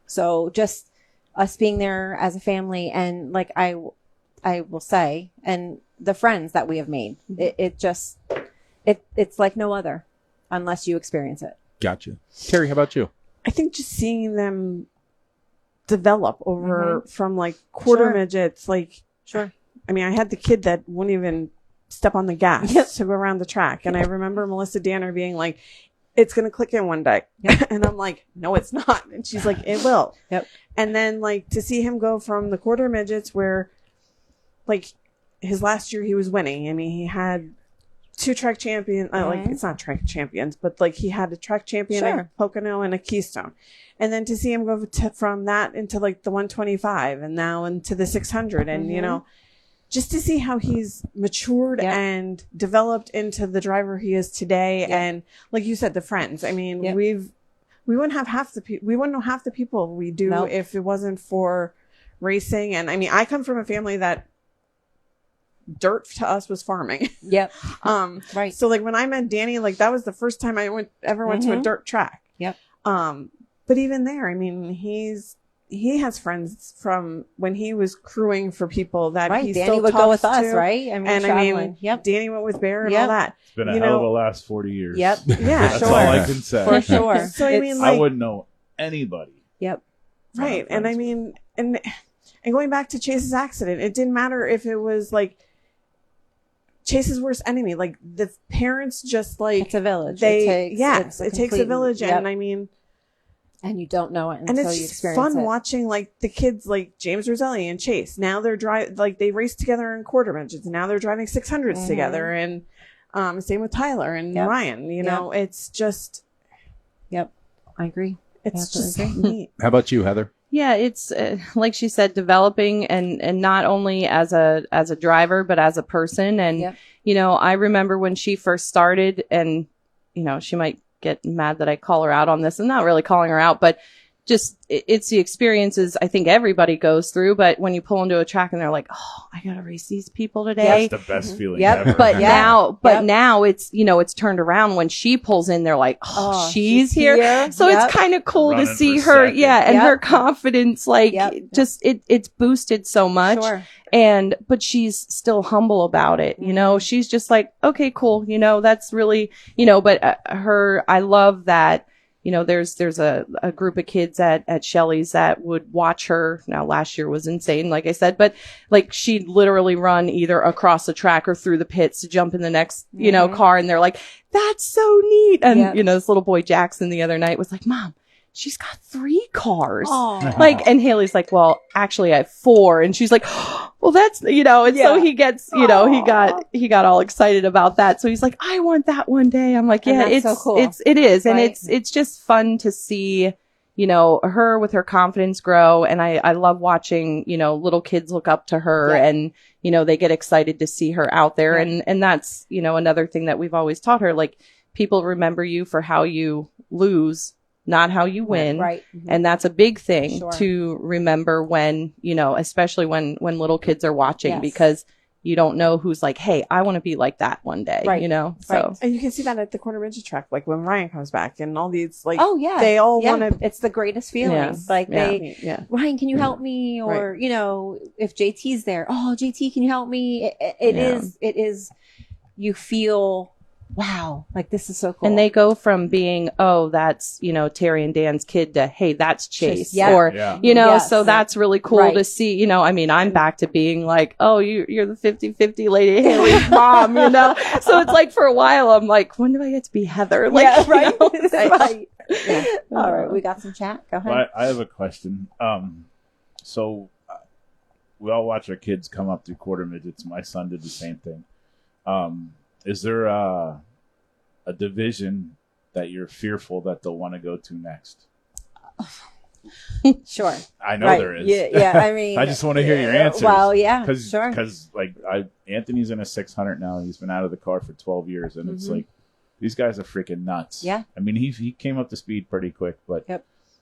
So just us being there as a family. And like I will say, and the friends that we have made, it's like no other. unless you experience it. Gotcha. Terry, how about you? I think just seeing them develop over from like quarter midgets, like, Sure. I mean, I had the kid that wouldn't even step on the gas to go around the track. And I remember Melissa Danner being like, it's going to click in one day. And I'm like, no, it's not. And she's like, it will. Yep. And then like to see him go from the quarter midgets where like his last year he was winning. I mean, he had 2 track champions, like it's not track champions, but like he had a track champion at Pocono and a Keystone. And then to see him go from that into like the 125 and now into the 600 and, you know, just to see how he's matured and developed into the driver he is today. And like you said, the friends, I mean, we wouldn't have half the people, we wouldn't know half the people we do if it wasn't for racing. And I mean, I come from a family that dirt to us was farming. Yep. Right. So like when I met Danny, like that was the first time I ever went to a dirt track. Yep. But even there, I mean, he has friends from when he was crewing for people that he Danny still would go with us, to. right? I mean, And traveling. I mean, Danny went with Bear and all that. It's been a hell of a last 40 years. Yep. Yeah, That's sure. all I can say. For sure. So I mean, I like, wouldn't know anybody. Yep. right. And I mean, and going back to Chase's accident, it didn't matter if it was like Chase's worst enemy. Like the parents just like It's a village. it takes a village. And I mean, and you don't know it and until it's you just experience fun it. watching like the kids like James Roselli and Chase. Now they're like they race together in quarter midgets. Now they're driving 600s together. And same with Tyler and Ryan. You know, it's just. Yep. I agree. It's just neat. How about you, Heather? Yeah, it's like she said, developing and not only as a driver, but as a person. And, you know, I remember when she first started and, you know, she might get mad that I call her out on this. I'm not really calling her out, but just it's the experiences I think everybody goes through. But when you pull into a track and they're like, oh, I got to race these people today. That's the best feeling ever. But now it's, you know, it's turned around when she pulls in, they're like, oh, she's here. So it's kind of cool to see her. Second. And her confidence, like just, it's boosted so much. Sure. But she's still humble about it. You know, she's just like, okay, cool. You know, that's really, you know, but I love that. You know, there's a group of kids at Shelley's that would watch her. Now, last year was insane, like I said, but like she'd literally run either across the track or through the pits to jump in the next, you know, car. And they're like, that's so neat. And, you know, this little boy Jackson the other night was like, Mom, she's got 3 cars. Like, and Haley's like, well, actually I have 4. And she's like, oh, well, that's, you know, and so he gets, you know, he got all excited about that. So he's like, I want that one day. I'm like, yeah, it's so cool. It is. And it's just fun to see, you know, her with her confidence grow. And I love watching, you know, little kids look up to her and, you know, they get excited to see her out there. And that's, you know, another thing that we've always taught her, like people remember you for how you lose, not how you win. Right. And that's a big thing to remember when, you know, especially when little kids are watching, because you don't know who's like, hey, I want to be like that one day, you know? So, and you can see that at the quarter midget track, like when Ryan comes back and all these, like, they they all want to. It's the greatest feeling. Like Ryan, can you help me? Or, you know, if JT's there, oh, JT, can you help me? It is, you feel, wow, like this is so cool. And they go from being, oh, that's, you know, Terry and Dan's kid to, hey, that's Chase. Or, you know, so that's really cool to see, you know, I mean, I'm back to being like, oh, you're the 50-50 lady Haley's mom, you know? So it's like for a while, I'm like, when do I get to be Heather? Like, right. You know, Right. All right. We got some chat. Go ahead. Well, I have a question. So we all watch our kids come up through quarter midgets. My son did the same thing. Is there a division that you're fearful that they'll want to go to next? Sure. I know there is. Yeah. I mean, I just want to hear your answers. Well, yeah, sure. Because like Anthony's in a 600 now. He's been out of the car for 12 years, and it's like these guys are freaking nuts. Yeah. I mean, he came up to speed pretty quick, but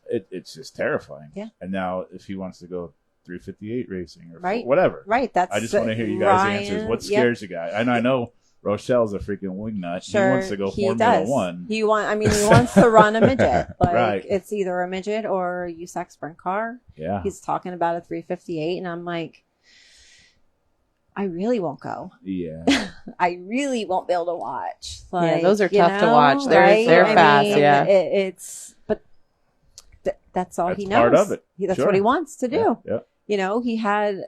it's just terrifying. Yeah. And now if he wants to go 358 racing or Right. whatever, right? I just want to hear you guys' answers. What scares you guys? And I know Rochelle's a freaking wingnut. Sure, he wants to go Formula One. He wants to run a midget. Like Right. it's either a midget or a USAC sprint car. Yeah. He's talking about a 358, and I'm like, I really won't go. Yeah. I really won't be able to watch. Like, Yeah, those are you tough to know, watch. They're right? they're I fast. mean, Yeah. But that's all That's he knows. part of it. That's Sure. what he wants to do. Yeah. You know, he had.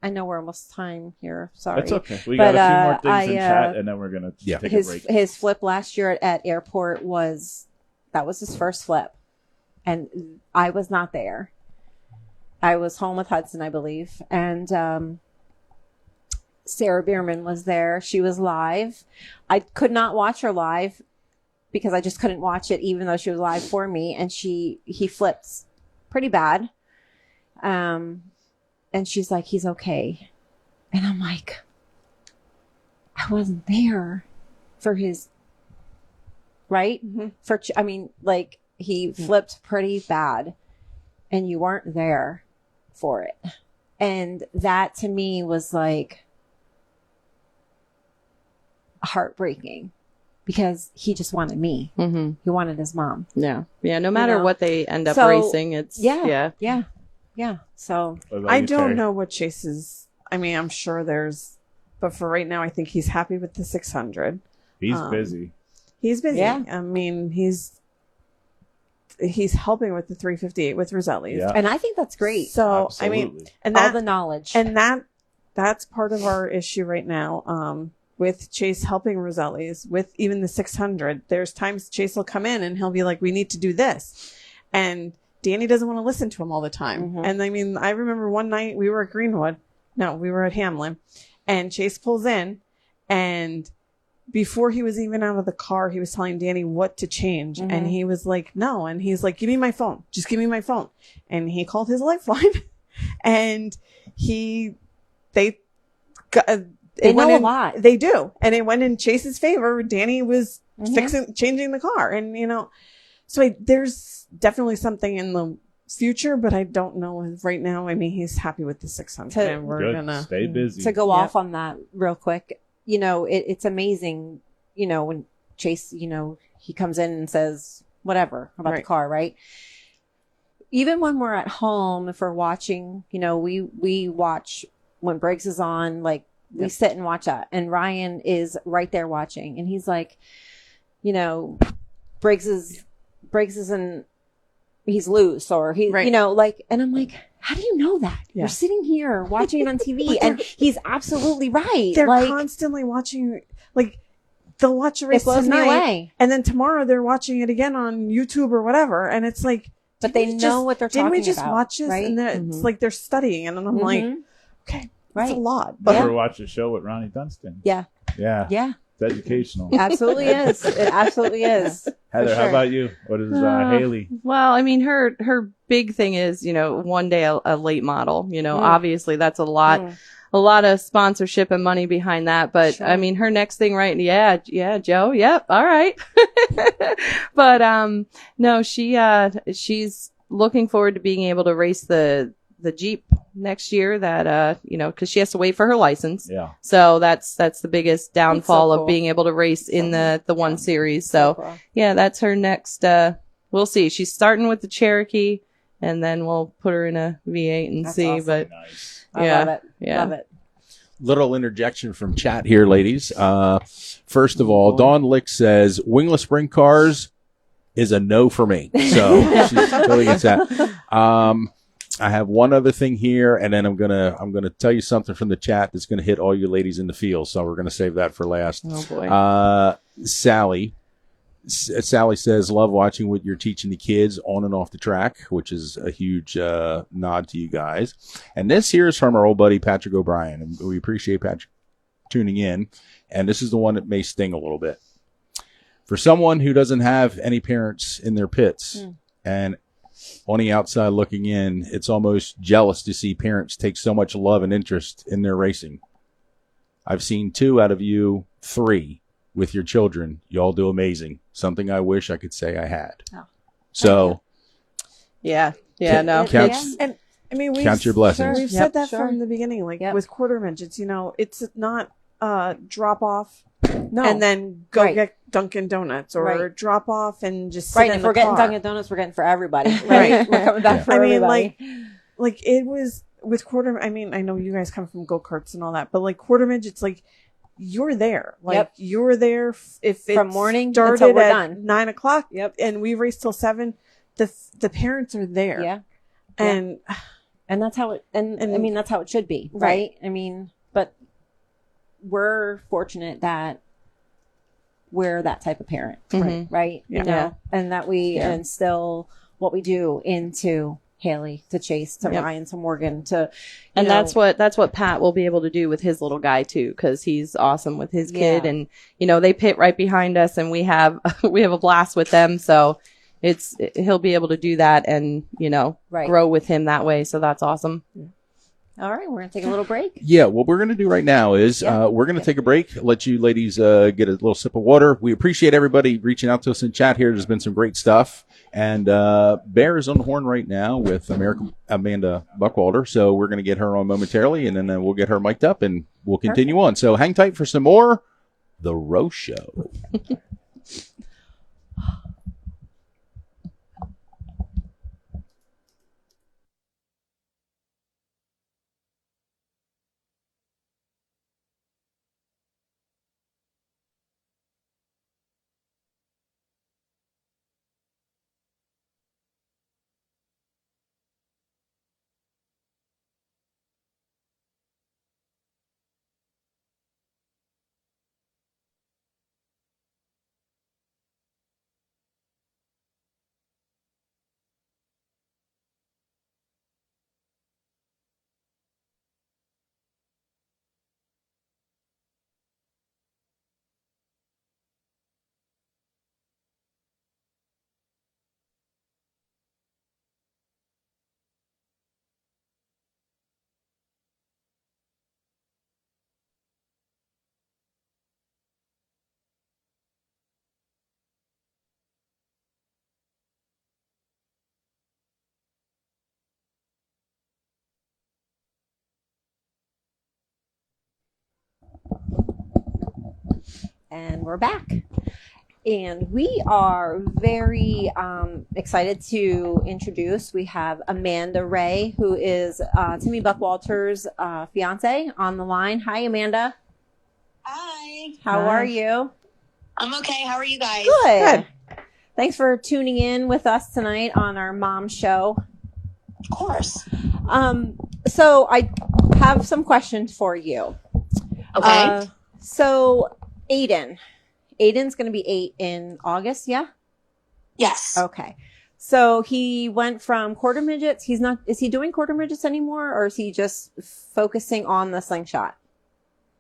I know we're almost time here. Sorry. That's okay. We But, got a few more things in I, chat, and then we're gonna take a break. His flip last year at airport was his first flip, and I was not there. I was home with Hudson, I believe, and Sarah Bierman was there. She was live. I could not watch her live because I just couldn't watch it, even though she was live for me. And he flipped pretty bad. And she's like, he's okay. And I'm like, I wasn't there for his, right? Mm-hmm. He flipped pretty bad and you weren't there for it. And that to me was like heartbreaking because he just wanted me. Mm-hmm. He wanted his mom. Yeah. Yeah. No matter what they end up So, racing, it's, Yeah. So I don't know what Chase's. I mean, I'm sure there's, but for right now, I think he's happy with the 600. He's busy. He's busy. Yeah. I mean, he's helping with the 358 with Roselli's. Yeah. and I think that's great. So Absolutely. I mean, and All that the knowledge. and that's part of our issue right now. With Chase helping Roselli's with even the 600, there's times Chase will come in and he'll be like, "We need to do this," and Danny doesn't want to listen to him all the time. Mm-hmm. And I mean, I remember one night we were at Greenwood. No, we were at Hamlin, and Chase pulls in, and before he was even out of the car, he was telling Danny what to change. Mm-hmm. And he was like, no. And he's like, give me my phone. Just give me my phone. And he called his lifeline and they know a lot. They do. And it went in Chase's favor. Danny was Mm-hmm. changing the car. And, you know, so there's definitely something in the future, but I don't know right now. I mean, he's happy with the 600 and we're Good. gonna Stay busy. To go off on that real quick, you know, it's amazing, you know, when Chase, you know, he comes in and says whatever about the car, right? Even when we're at home, if we're watching, you know, we watch when Briggs is on, like we sit and watch that, and Ryan is right there watching, and he's like, you know, Briggs isn't, he's loose, or he, you know, like, and I'm like, how do you know that? Yeah. You're sitting here watching it on TV, and he's absolutely right. They're like, constantly watching, like, they'll watch a race it blows me tonight, away. and then tomorrow they're watching it again on YouTube or whatever, and it's like, But they know what they're talking about. Didn't we just watch this? right? And it's like they're studying it, and I'm like, okay, that's a lot. But But ever watch a show with Ronnie Dunstan? Yeah. Yeah. Yeah. It's educational. Absolutely is. It absolutely is. Heather, how about you? What is Haley? Well, I mean, her big thing is, you know, one day a late model, you know, obviously that's a lot of sponsorship and money behind that. But I mean, her next thing, right? Yeah, Joe. Yep. All right. But, no, she's looking forward to being able to race the Jeep next year that, you know, cause she has to wait for her license. Yeah. So that's the biggest downfall so cool. of being able to race in the one series. So cool. yeah, that's her next, we'll see. She's starting with the Cherokee and then we'll put her in a V8 and That's see, awesome. but Nice. I love it. Love it. Little interjection from chat here, ladies. First of all, Dawn Lick says wingless sprint cars is a no for me. So she's totally against that. I have one other thing here, and then I'm gonna tell you something from the chat that's gonna hit all you ladies in the field. So we're gonna save that for last. oh boy. Sally says, love watching what you're teaching the kids on and off the track, which is a huge nod to you guys. And this here is from our old buddy Patrick O'Brien, and we appreciate Patrick tuning in. And this is the one that may sting a little bit. For someone who doesn't have any parents in their pits and on the outside looking in, it's almost jealous to see parents take so much love and interest in their racing. I've seen 2 out of you 3 with your children. You all do amazing. Something I wish I could say I had. Oh. So, Yeah. No. Counts, and I mean, count your blessings. We've said that from the beginning, like with quarter midgets, you know, it's not drop off and then go get Dunkin' Donuts or drop off and just sit in If the we're getting car. Dunkin' Donuts, we're getting for everybody. Right. We're coming back for everybody. Like it was with quarter, I mean, I know you guys come from go-karts and all that, but like quarter midgets, like you're there. Like you're there if from morning started until we're at done. 9 o'clock. Yep. And we race till 7. The parents are there. Yeah. And that's how it, and I mean, that's how it should be. Right. I mean, but we're fortunate that we're that type of parent. Right. Yeah. You know, and that we instill what we do into Haley, to Chase, to Ryan, to Morgan, to, and that's what Pat will be able to do with his little guy too, because he's awesome with his kid, and you know they pit right behind us, and we have a blast with them. So he'll be able to do that, and you know grow with him that way. So that's awesome. All right, we're gonna take a little break. Yeah, what we're gonna do right now is we're gonna take a break. Let you ladies get a little sip of water. We appreciate everybody reaching out to us in chat here. There's been some great stuff. And Bear is on the horn right now with Amanda Buckwalter. So we're going to get her on momentarily, and then we'll get her mic'd up, and we'll continue on. So hang tight for some more The Row Show. And we're back. And we are very excited to introduce, we have Amanda Ray, who is Timmy Buckwalter's fiance, on the line. Hi, Amanda. Hi. How are you? I'm okay. How are you guys? Good. Thanks for tuning in with us tonight on our mom show. Of course. So I have some questions for you. Okay. So Aiden's going to be 8 in August, yeah? Yes. Okay. So he went from quarter midgets. Is he doing quarter midgets anymore, or is he just focusing on the slingshot?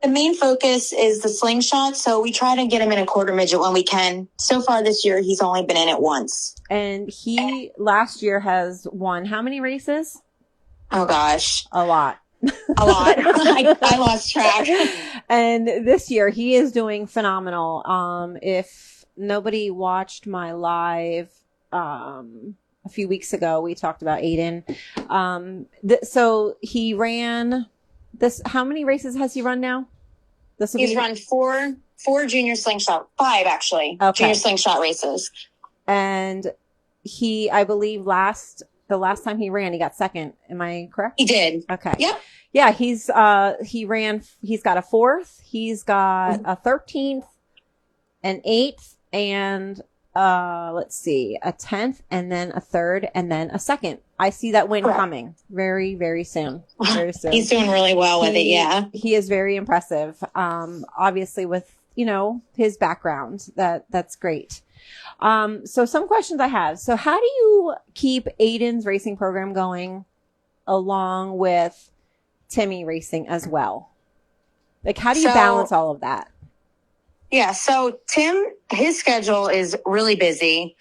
The main focus is the slingshot, so we try to get him in a quarter midget when we can. So far this year, he's only been in it once. And he last year has won how many races? Oh gosh. A lot. A lot. I lost track. And this year he is doing phenomenal. If nobody watched my live a few weeks ago, we talked about Aiden. So he ran this. How many races has he run now? He's run four junior slingshot, 5 actually. Okay. Junior slingshot races. And I believe the last time he ran, he got second. Am I correct? He did. Okay. Yep. Yeah, he's got a 4th, he's got a 13th, an 8th, and let's see, a 10th, and then a 3rd, and then a 2nd. I see that win coming very, very soon. Very soon. He's doing really well with it, yeah. He is very impressive. Obviously with, his background, that's great. So some questions I have. So how do you keep Aiden's racing program going along with Timmy racing as well? Like, how do you balance all of that? Yeah. So Tim, his schedule is really busy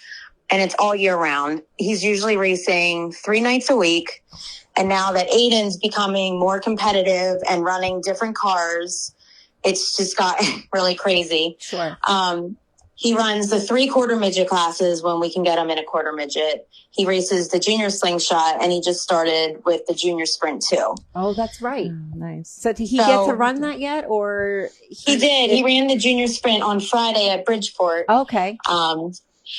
and it's all year round. He's usually racing 3 nights a week. And now that Aiden's becoming more competitive and running different cars, it's just got really crazy. Sure. He runs the 3 quarter midget classes when we can get him in a quarter midget. He races the junior slingshot, and he just started with the junior sprint too. Oh, that's right. Oh, nice. So did he get to run that yet, or he did? He ran the junior sprint on Friday at Bridgeport. Okay.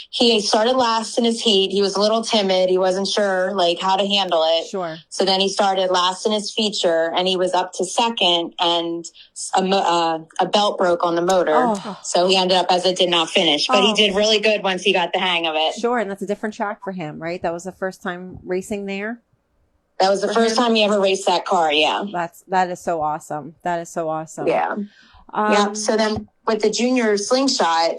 he started last in his heat. He was a little timid. He wasn't sure like how to handle it. Sure. So then he started last in his feature, and he was up to second, and a belt broke on the motor. Oh. So he ended up as it did not finish, but he did really good once he got the hang of it. Sure. And that's a different track for him, right? That was the first time racing there. That was the first time he ever raced that car. Yeah. That is so awesome. That is so awesome. Yeah. Yeah. So then with the junior slingshot,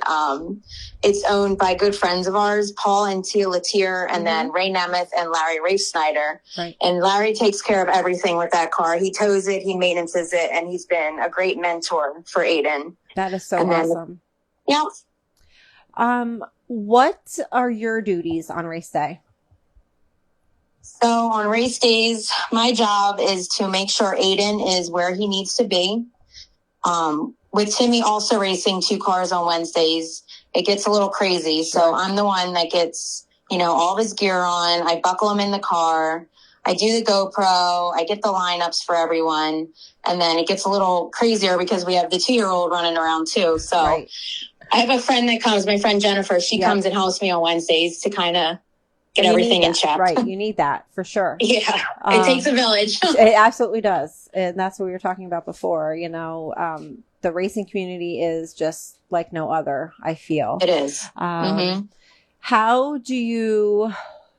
it's owned by good friends of ours, Paul and Tia Latier, and then Ray Nemeth and Larry Race Snyder. Right. And Larry takes care of everything with that car. He tows it, he maintenances it, and he's been a great mentor for Aiden. That is so awesome. Yeah. What are your duties on race day? So on race days, my job is to make sure Aiden is where he needs to be. With Timmy also racing 2 cars on Wednesdays, it gets a little crazy. So I'm the one that gets, all of his gear on. I buckle him in the car. I do the GoPro. I get the lineups for everyone. And then it gets a little crazier because we have the 2-year-old running around too. So I have a friend that comes, my friend Jennifer, she comes and helps me on Wednesdays to kind of get everything in check. Right. You need that for sure. Yeah. It takes a village. It absolutely does. And that's what we were talking about before. The racing community is just like no other, I feel. It is. How do you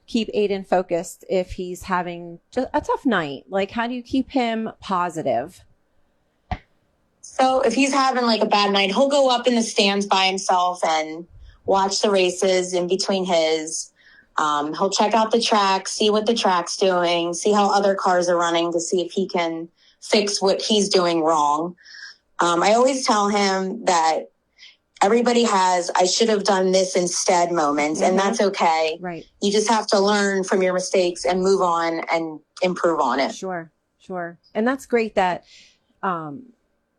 keep Aiden focused if he's having just a tough night? Like, how do you keep him positive? So if he's having like a bad night, he'll go up in the stands by himself and watch the races in between his. He'll check out the track, see what the track's doing, see how other cars are running to see if he can fix what he's doing wrong. I always tell him that everybody has, I should have done this instead moments, and that's okay. Right. You just have to learn from your mistakes and move on and improve on it. Sure. And that's great that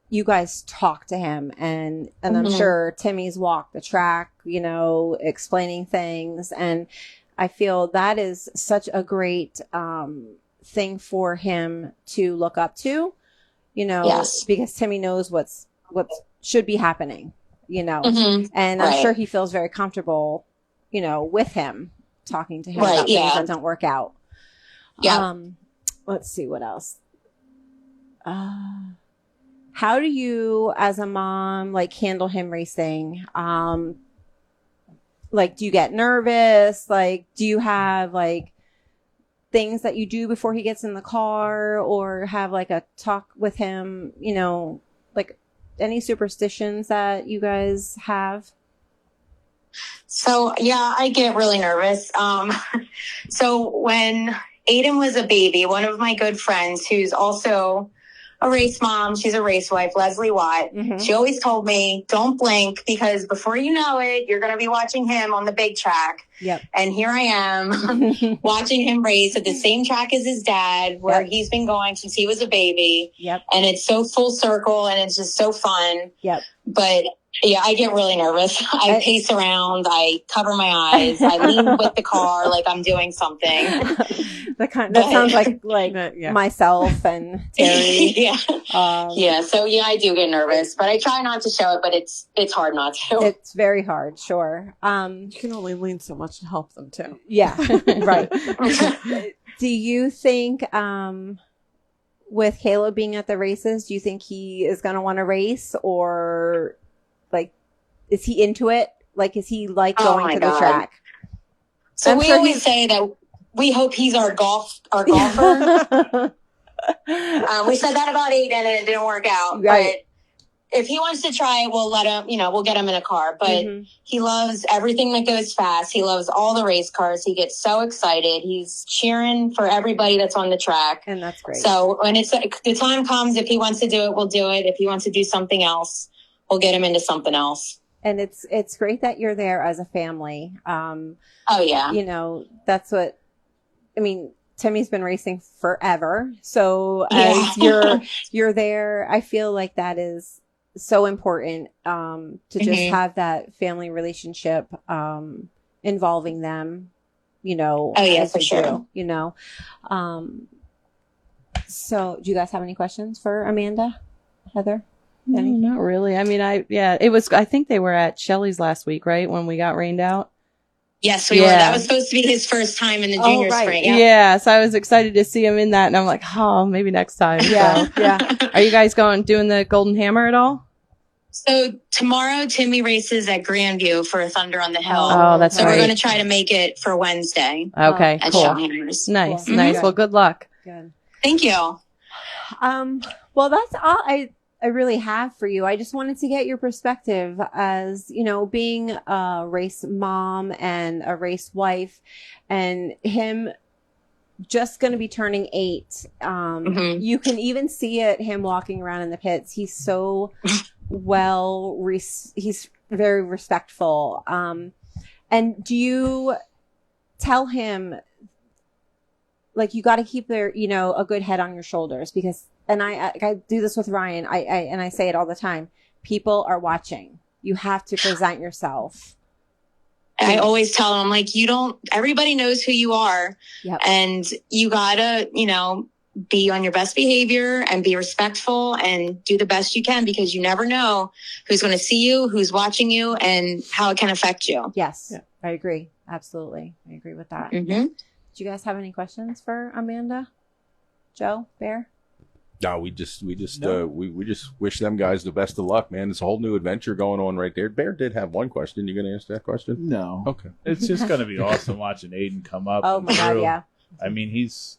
you guys talk to him, and I'm sure Timmy's walked the track, explaining things, and I feel that is such a great thing for him to look up to. Because Timmy knows what should be happening, and I'm sure he feels very comfortable, with him, talking to him about things that don't work out. Yeah. Let's see what else. How do you, as a mom, handle him racing? Do you get nervous? Do you have things that you do before he gets in the car, or have a talk with him, any superstitions that you guys have? So, yeah, I get really nervous. So when Aiden was a baby, one of my good friends who's also a race mom, she's a race wife, Leslie Watt. She always told me, don't blink, because before you know it, you're going to be watching him on the big track. Yep. And here I am watching him race at the same track as his dad, where he's been going since he was a baby. Yep. And it's so full circle, and it's just so fun. Yep. But yeah, I get really nervous. I pace around. I cover my eyes. I lean with the car like I'm doing something. That sounds like myself and Terry. Yeah. So yeah, I do get nervous, but I try not to show it. But it's hard not to. It's very hard. Sure. You can only lean so much to help them too. Yeah. Right. Do you think, with Caleb being at the races, do you think he is going to want to race, or is he into it? Is he going to the track? So we always say that we hope he's our golfer. We said that about Aiden, and it didn't work out. Right. But if he wants to try it, we'll let him, we'll get him in a car. But he loves everything that goes fast. He loves all the race cars. He gets so excited. He's cheering for everybody that's on the track. And that's great. So when the time comes, if he wants to do it, we'll do it. If he wants to do something else, we'll get him into something else. And it's great that you're there as a family. Oh yeah. That's what, Timmy's been racing forever. So as you're there, I feel like that is so important, to just have that family relationship, involving them, Oh yeah, for sure. So do you guys have any questions for Amanda, Heather? No, not really. I think they were at Shelley's last week, right? When we got rained out. Yes, we were. That was supposed to be his first time in the junior sprint. Yeah, so I was excited to see him in that, and I'm like, oh, maybe next time. Yeah, So. yeah. Are you guys doing the Golden Hammer at all? So tomorrow, Timmy races at Grandview for Thunder on the Hill. Oh, that's so right. we're going to try to make it for Wednesday. Okay, at cool. Shellhammers. Nice, Cool. nice. Good. Well, good luck. Good. Thank you. Well, that's all I really have for you. I just wanted to get your perspective as, you know, being a race mom and a race wife, and him just going to be turning 8. You can even see it, him walking around in the pits. He's so he's very respectful. And do you tell him, like, you got to keep a good head on your shoulders? Because, and I do this with Ryan. I say it all the time. People are watching. You have to present yourself. I always tell him, like, everybody knows who you are. Yep. And you gotta, be on your best behavior and be respectful and do the best you can, because you never know who's going to see you, who's watching you, and how it can affect you. Yes. Yeah. I agree. Absolutely. I agree with that. Mm-hmm. Do you guys have any questions for Amanda? Joe, Bear? No, we just wish them guys the best of luck, man. It's a whole new adventure going on right there. Bear did have one question. You going to answer that question? No. Okay. It's just going to be awesome watching Aiden come up. Oh and my God, through. yeah. I mean, he's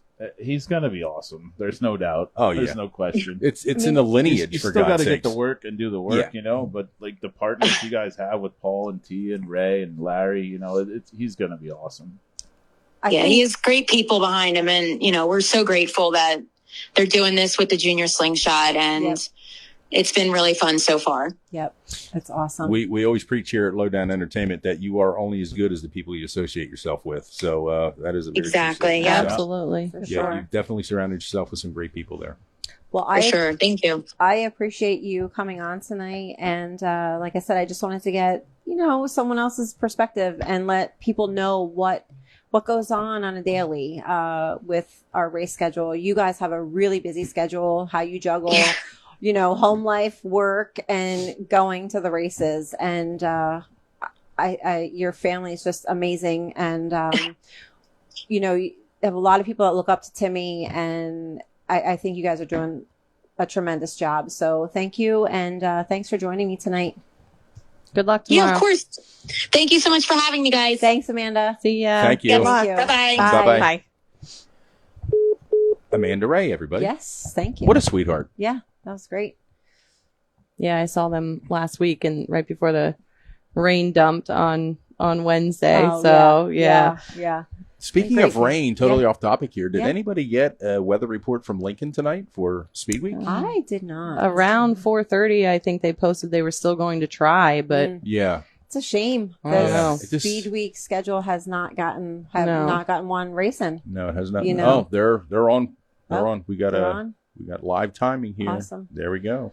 going to be awesome. There's no doubt. Oh, yeah. There's no question. It's in the lineage, You for still got God's to sake. get to work and do the work, but like the partners you guys have with Paul and T and Ray and Larry, he's going to be awesome. He has great people behind him. And, we're so grateful that they're doing this with the Junior Slingshot. And it's been really fun so far. Yep. That's awesome. We always preach here at Lowdown Entertainment that you are only as good as the people you associate yourself with. So that is a very Exactly. true Yeah. statement. Absolutely. For Yeah, sure. you've definitely surrounded yourself with some great people there. Well, For sure. Thank you. I appreciate you coming on tonight. And like I said, I just wanted to get, someone else's perspective and let people know what goes on a daily with our race schedule. You guys have a really busy schedule, how you juggle, home life, work, and going to the races. And your family is just amazing. And, you have a lot of people that look up to Timmy, and I think you guys are doing a tremendous job. So thank you. And thanks for joining me tonight. Good luck tomorrow. Yeah, of course. Thank you so much for having me, guys. Thanks, Amanda. See ya. Thank you. Good luck. Thank you. Bye-bye. Bye. Bye-bye. Amanda Ray, everybody. Yes, thank you. What a sweetheart. Yeah, that was great. Yeah, I saw them last week, and right before the rain dumped on Wednesday. Oh, so yeah. Speaking Great. of rain, totally off topic here. Did Yeah. anybody get a weather report from Lincoln tonight for Speed Week? I did not. Around 4:30, I think they posted they were still going to try, but Yeah. It's a shame. I The don't know. It just- Speed Week schedule has not gotten No. one racing. No, it has not. You know. Oh, they're on. They're Oh, on. We got They're on? we got live timing here. Awesome. There we go.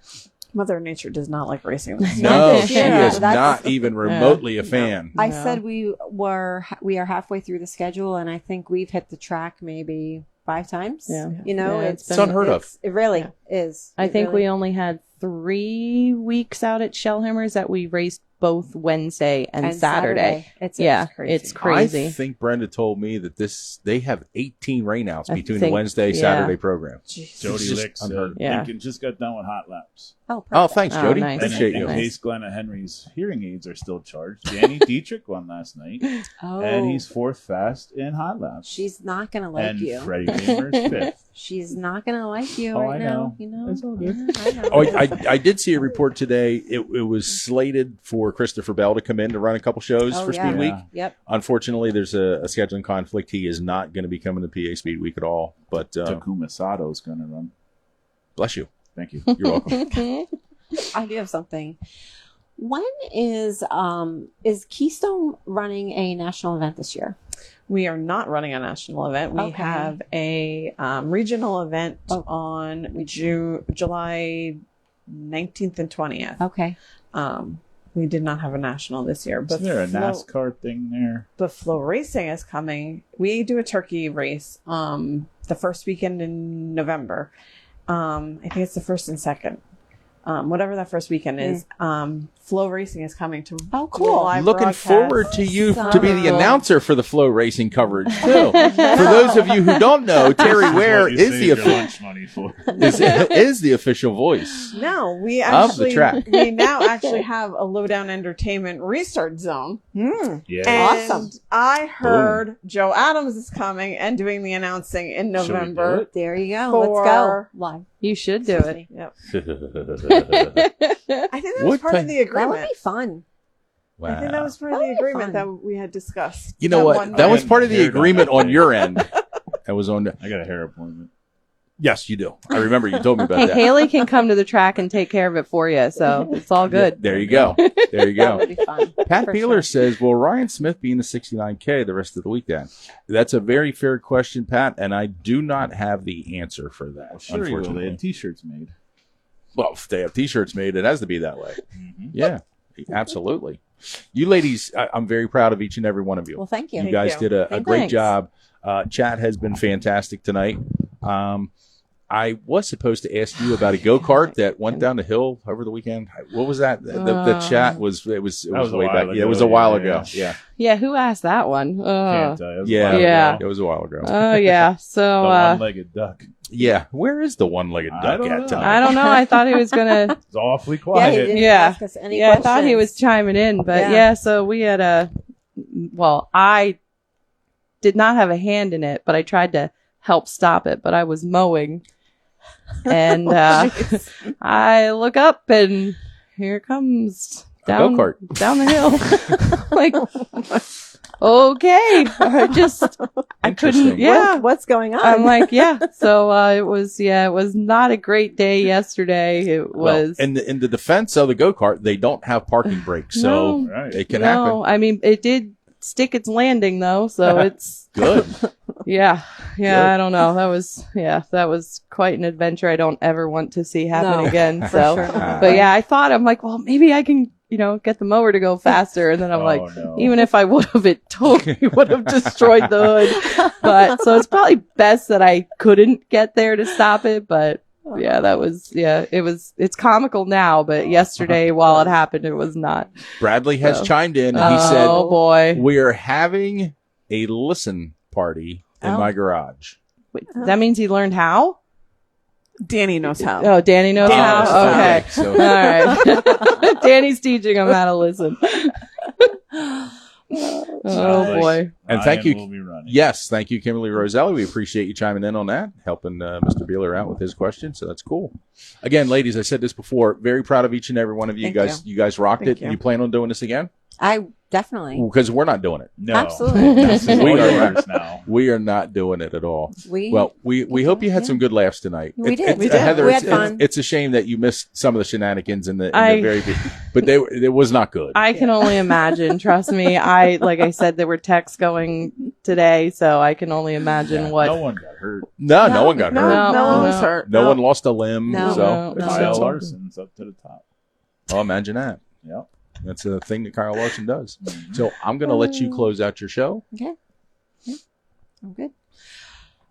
Mother Nature does not like racing. No, this she year. is That's- not even remotely a fan. I No. said we are halfway through the schedule, and I think we've hit the track maybe 5 times. Yeah. Yeah, it's It's unheard of. It really is. I It think really- we only had 3 weeks out at Shellhammers that we raced both Wednesday and Saturday. It's It's crazy. crazy. I think Brenda told me that they have 18 rainouts I between the think- Wednesday yeah. Saturday program. Jody It's just Lick unheard said of. Yeah. Lincoln just got done with hot laps. Oh, perfect. Oh, thanks, Oh, Jody. nice. Appreciate And you. in case Glenna Henry's hearing aids are still charged, Danny Dietrich won last night, Oh, and he's 4th fast in hot laps. she's not gonna like and you. Freddie Gamer's 5th. She's not gonna like you Oh, right I now. know. You know. It's all good. I know. Oh, I did see a report today. It was slated for Christopher Bell to come in to run a couple shows Oh, for yeah. Speed Week. Yep. Unfortunately, there's a scheduling conflict. He is not going to be coming to PA Speed Week at all. But Takuma Sato's going to run. bless you. Thank you. You're welcome. I do have something. When is Keystone running a national event this year? We are not running a national event. We Okay. have a regional event Oh. on July 19th and 20th. Okay. We did not have a national this year, but Is there a Flo- NASCAR thing there? but Flow Racing is coming. We do a turkey race the first weekend in November. I think it's the 1st and 2nd. whatever that first weekend is, Flow Racing is coming to. Oh, cool. live Looking broadcast. forward to you to be the cool. announcer for the Flow Racing coverage too. For those of you who don't know, Terry Ware What you is save the your official lunch money for. is the official voice. No, we Of the actually track. we now actually have a Lowdown Entertainment restart zone. Yeah. And Awesome. I heard Joe Adams is coming and doing the announcing in Shall we do November. it? There you go. For- Let's go. Live. You should do it. Yep. Wow. I think that was What part kind- of the That would agreement. be fun. I think that was part of That the would be agreement fun. that we had discussed. You know that what? one That night. was part of the Hair done. agreement on your end. That was on. I got a hair appointment. Yes, you do. I remember you told me about Hey, that. Haley can come to the track and take care of it for you, so it's all good. There you go. There you That go. would be fun. Pat For Beeler sure. says, "Will Ryan Smith be in the 69K the rest of the weekend?" That's a very fair question, Pat, and I do not have the answer for that. Sure, you will. They unfortunately, had T-shirts made. well, if they have T-shirts made, it has to be that way. Mm-hmm. Yeah, absolutely. You ladies, I'm very proud of each and every one of you. Well, thank you. You Thank guys you. did a great Thanks. job. Chat has been fantastic tonight. I was supposed to ask you about a go-kart that went down the hill over the weekend. What was that? The chat was it was That was a way while back. ago. Yeah, it was a while Yeah, ago. yeah. Yeah. Yeah, who asked that one? Can't tell you. It was a Yeah. while Yeah. ago. It was a while ago. Oh, yeah. The So, one-legged duck. Yeah. Where is the one-legged I duck don't at know. tonight? I don't know. I thought he was going to. It's awfully Yeah, he quiet. didn't Yeah. ask us any Yeah, I thought he was questions. chiming in, but Yeah. yeah, so we had well, I did not have a hand in it, but I tried to help stop it, but I was mowing. And I look up and here it comes down, go-kart. down the hill. Like, okay. I couldn't, Interesting. yeah. What's going on? I'm like, yeah. So it was not a great day yesterday. It Well, was. in the defense of the go-kart, they don't have parking brakes, so No. Right. it can No, I mean, it did stick its landing though, so it's happen. Good. yeah. Good. I don't know. That was quite an adventure. I don't ever want to see happen No, again. for So, sure not. but yeah, I thought I'm like, well, maybe I can, get the mower to go faster, and then I'm Oh, like, no. even if I would have, it totally would have destroyed the hood. But so it's probably best that I couldn't get there to stop it. But yeah, it's comical now, but yesterday while it happened, it was not. Bradley has So- chimed in and he said, Oh boy. "We are having a listen party in Oh. my garage." Wait, that means he learned how? Danny knows how. Oh, Danny knows Danny how? knows how. Okay. So- All right. Danny's teaching him how to listen. Oh, boy. And thank you. Will be running. Yes, thank you, Kimberly Roselli. We appreciate you chiming in on that, helping Mr. Beeler out with his question. So that's cool. Again, ladies, I said this before. Very proud of each and every one of you. Thank You guys rocked Thank it. you. You plan on doing this again? I definitely. Because we're not doing it. No. Absolutely. This is all We are yours now. We are not doing it at all. We Well, we hope you had some good laughs tonight. We did. We did. Heather, We had it's- fun. It's a shame that you missed some of the shenanigans in the I- very beginning, but it was not good. I can only imagine. Trust me. Like I said, there were texts going today, so I can only imagine what. No one got hurt. no one got No, hurt. no one was No. hurt. No one lost a limb. No. So No. Kyle No. Larson's up to the top. oh, imagine that. Yep. That's a thing that Kyle Larson does. So I'm going to let you close out your show. Okay. Yeah, I'm good.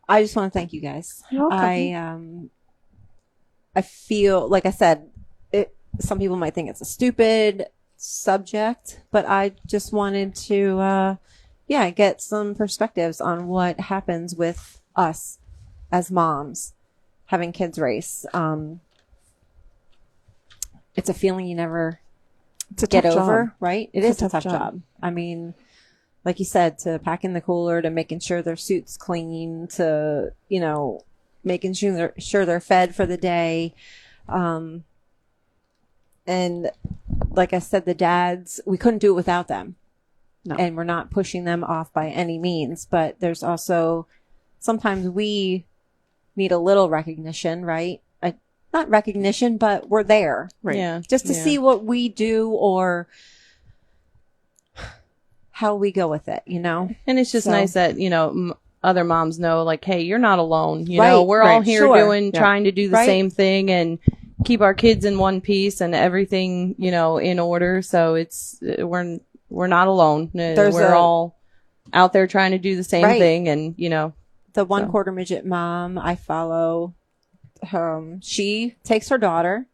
I just want to thank you guys. You're welcome. I feel like I said, some people might think it's a stupid subject, but I just wanted to, get some perspectives on what happens with us as moms having kids race. It's a feeling you never It's a get tough over, job. right? It's It's a a tough tough job. job. I mean, like you said, to pack in the cooler, to making sure their suit's clean, to, making sure they're fed for the day. And like I said, the dads, we couldn't do it without them. No. And we're not pushing them off by any means, but there's also sometimes we need a little recognition, right? Not recognition, but we're there. Right. Yeah. Just to Yeah. see what we do or how we go with it, And it's just So- nice that, other moms know, like, hey, you're not alone. Right, We're all right, here sure. Yeah. trying to do the Right. same thing and keep our kids in one piece and everything, in order. So it's, we're not alone. We're all out there trying to do the same Right. thing. And, The one So. quarter midget mom I follow, she takes her daughter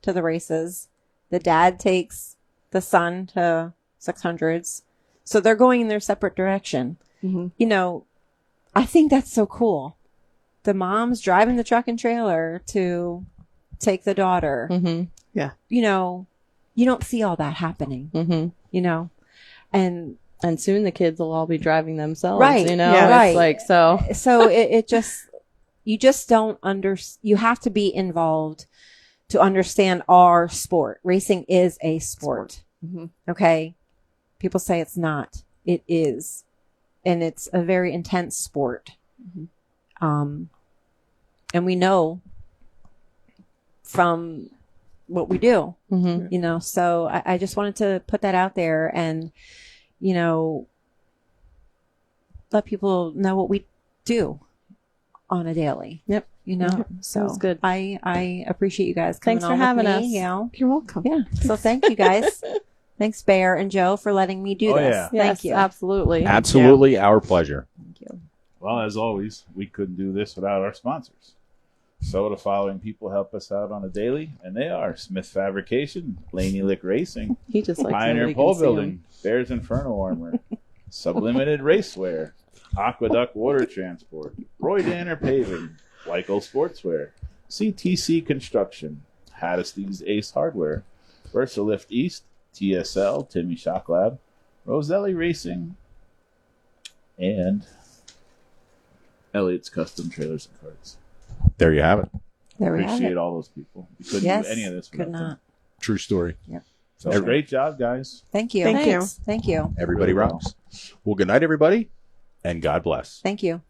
to the races. The dad takes the son to 600s. So they're going in their separate direction. Mm-hmm. You know, I think that's so cool. The mom's driving the truck and trailer to take the daughter. Mm-hmm. Yeah. You know, you don't see all that happening, Mm-hmm. you know, and soon the kids will all be driving themselves, Right. you know, Yeah. it's Right. like, so it just, you just don't you have to be involved to understand our sport. Racing is a sport. Mm-hmm. Okay. People say it's not. It is. And it's a very intense sport. Mm-hmm. And we know from what we do, Mhm. you know, so I just wanted to put that out there and, you know, let people know what we do on a daily. Yep. You know, Yep. so Sounds good. I appreciate you guys coming Thanks for on with having me, us. You know? You're welcome. Yeah. So thank you guys. Thanks, Bear and Joe, for letting me do Oh, this. yeah. Thank Yes, you. absolutely. Absolutely our pleasure. Thank you. Well, as always, we couldn't do this without our sponsors. So the following people help us out on a daily, and they are Smith Fabrication, Laney Lick Racing, He just likes Pioneer nobody Pole can see him. Building, Bears Inferno Armor, Sublimited Racewear, Aqueduct Water Transport, Roy Danner Paving, Weichel Sportswear, CTC Construction, Haddisty's Ace Hardware, VersaLift East, TSL, Timmy Shock Lab, Roselli Racing, and Elliot's Custom Trailers and Carts. There you have it. There we have Appreciate it. all those people. We couldn't Yes. do any of this Could without not. them. True story. So great job, guys. Thank you. Thank you. Thanks. Thank you. Everybody Really well. rocks. Well, good night, everybody, and God bless. Thank you.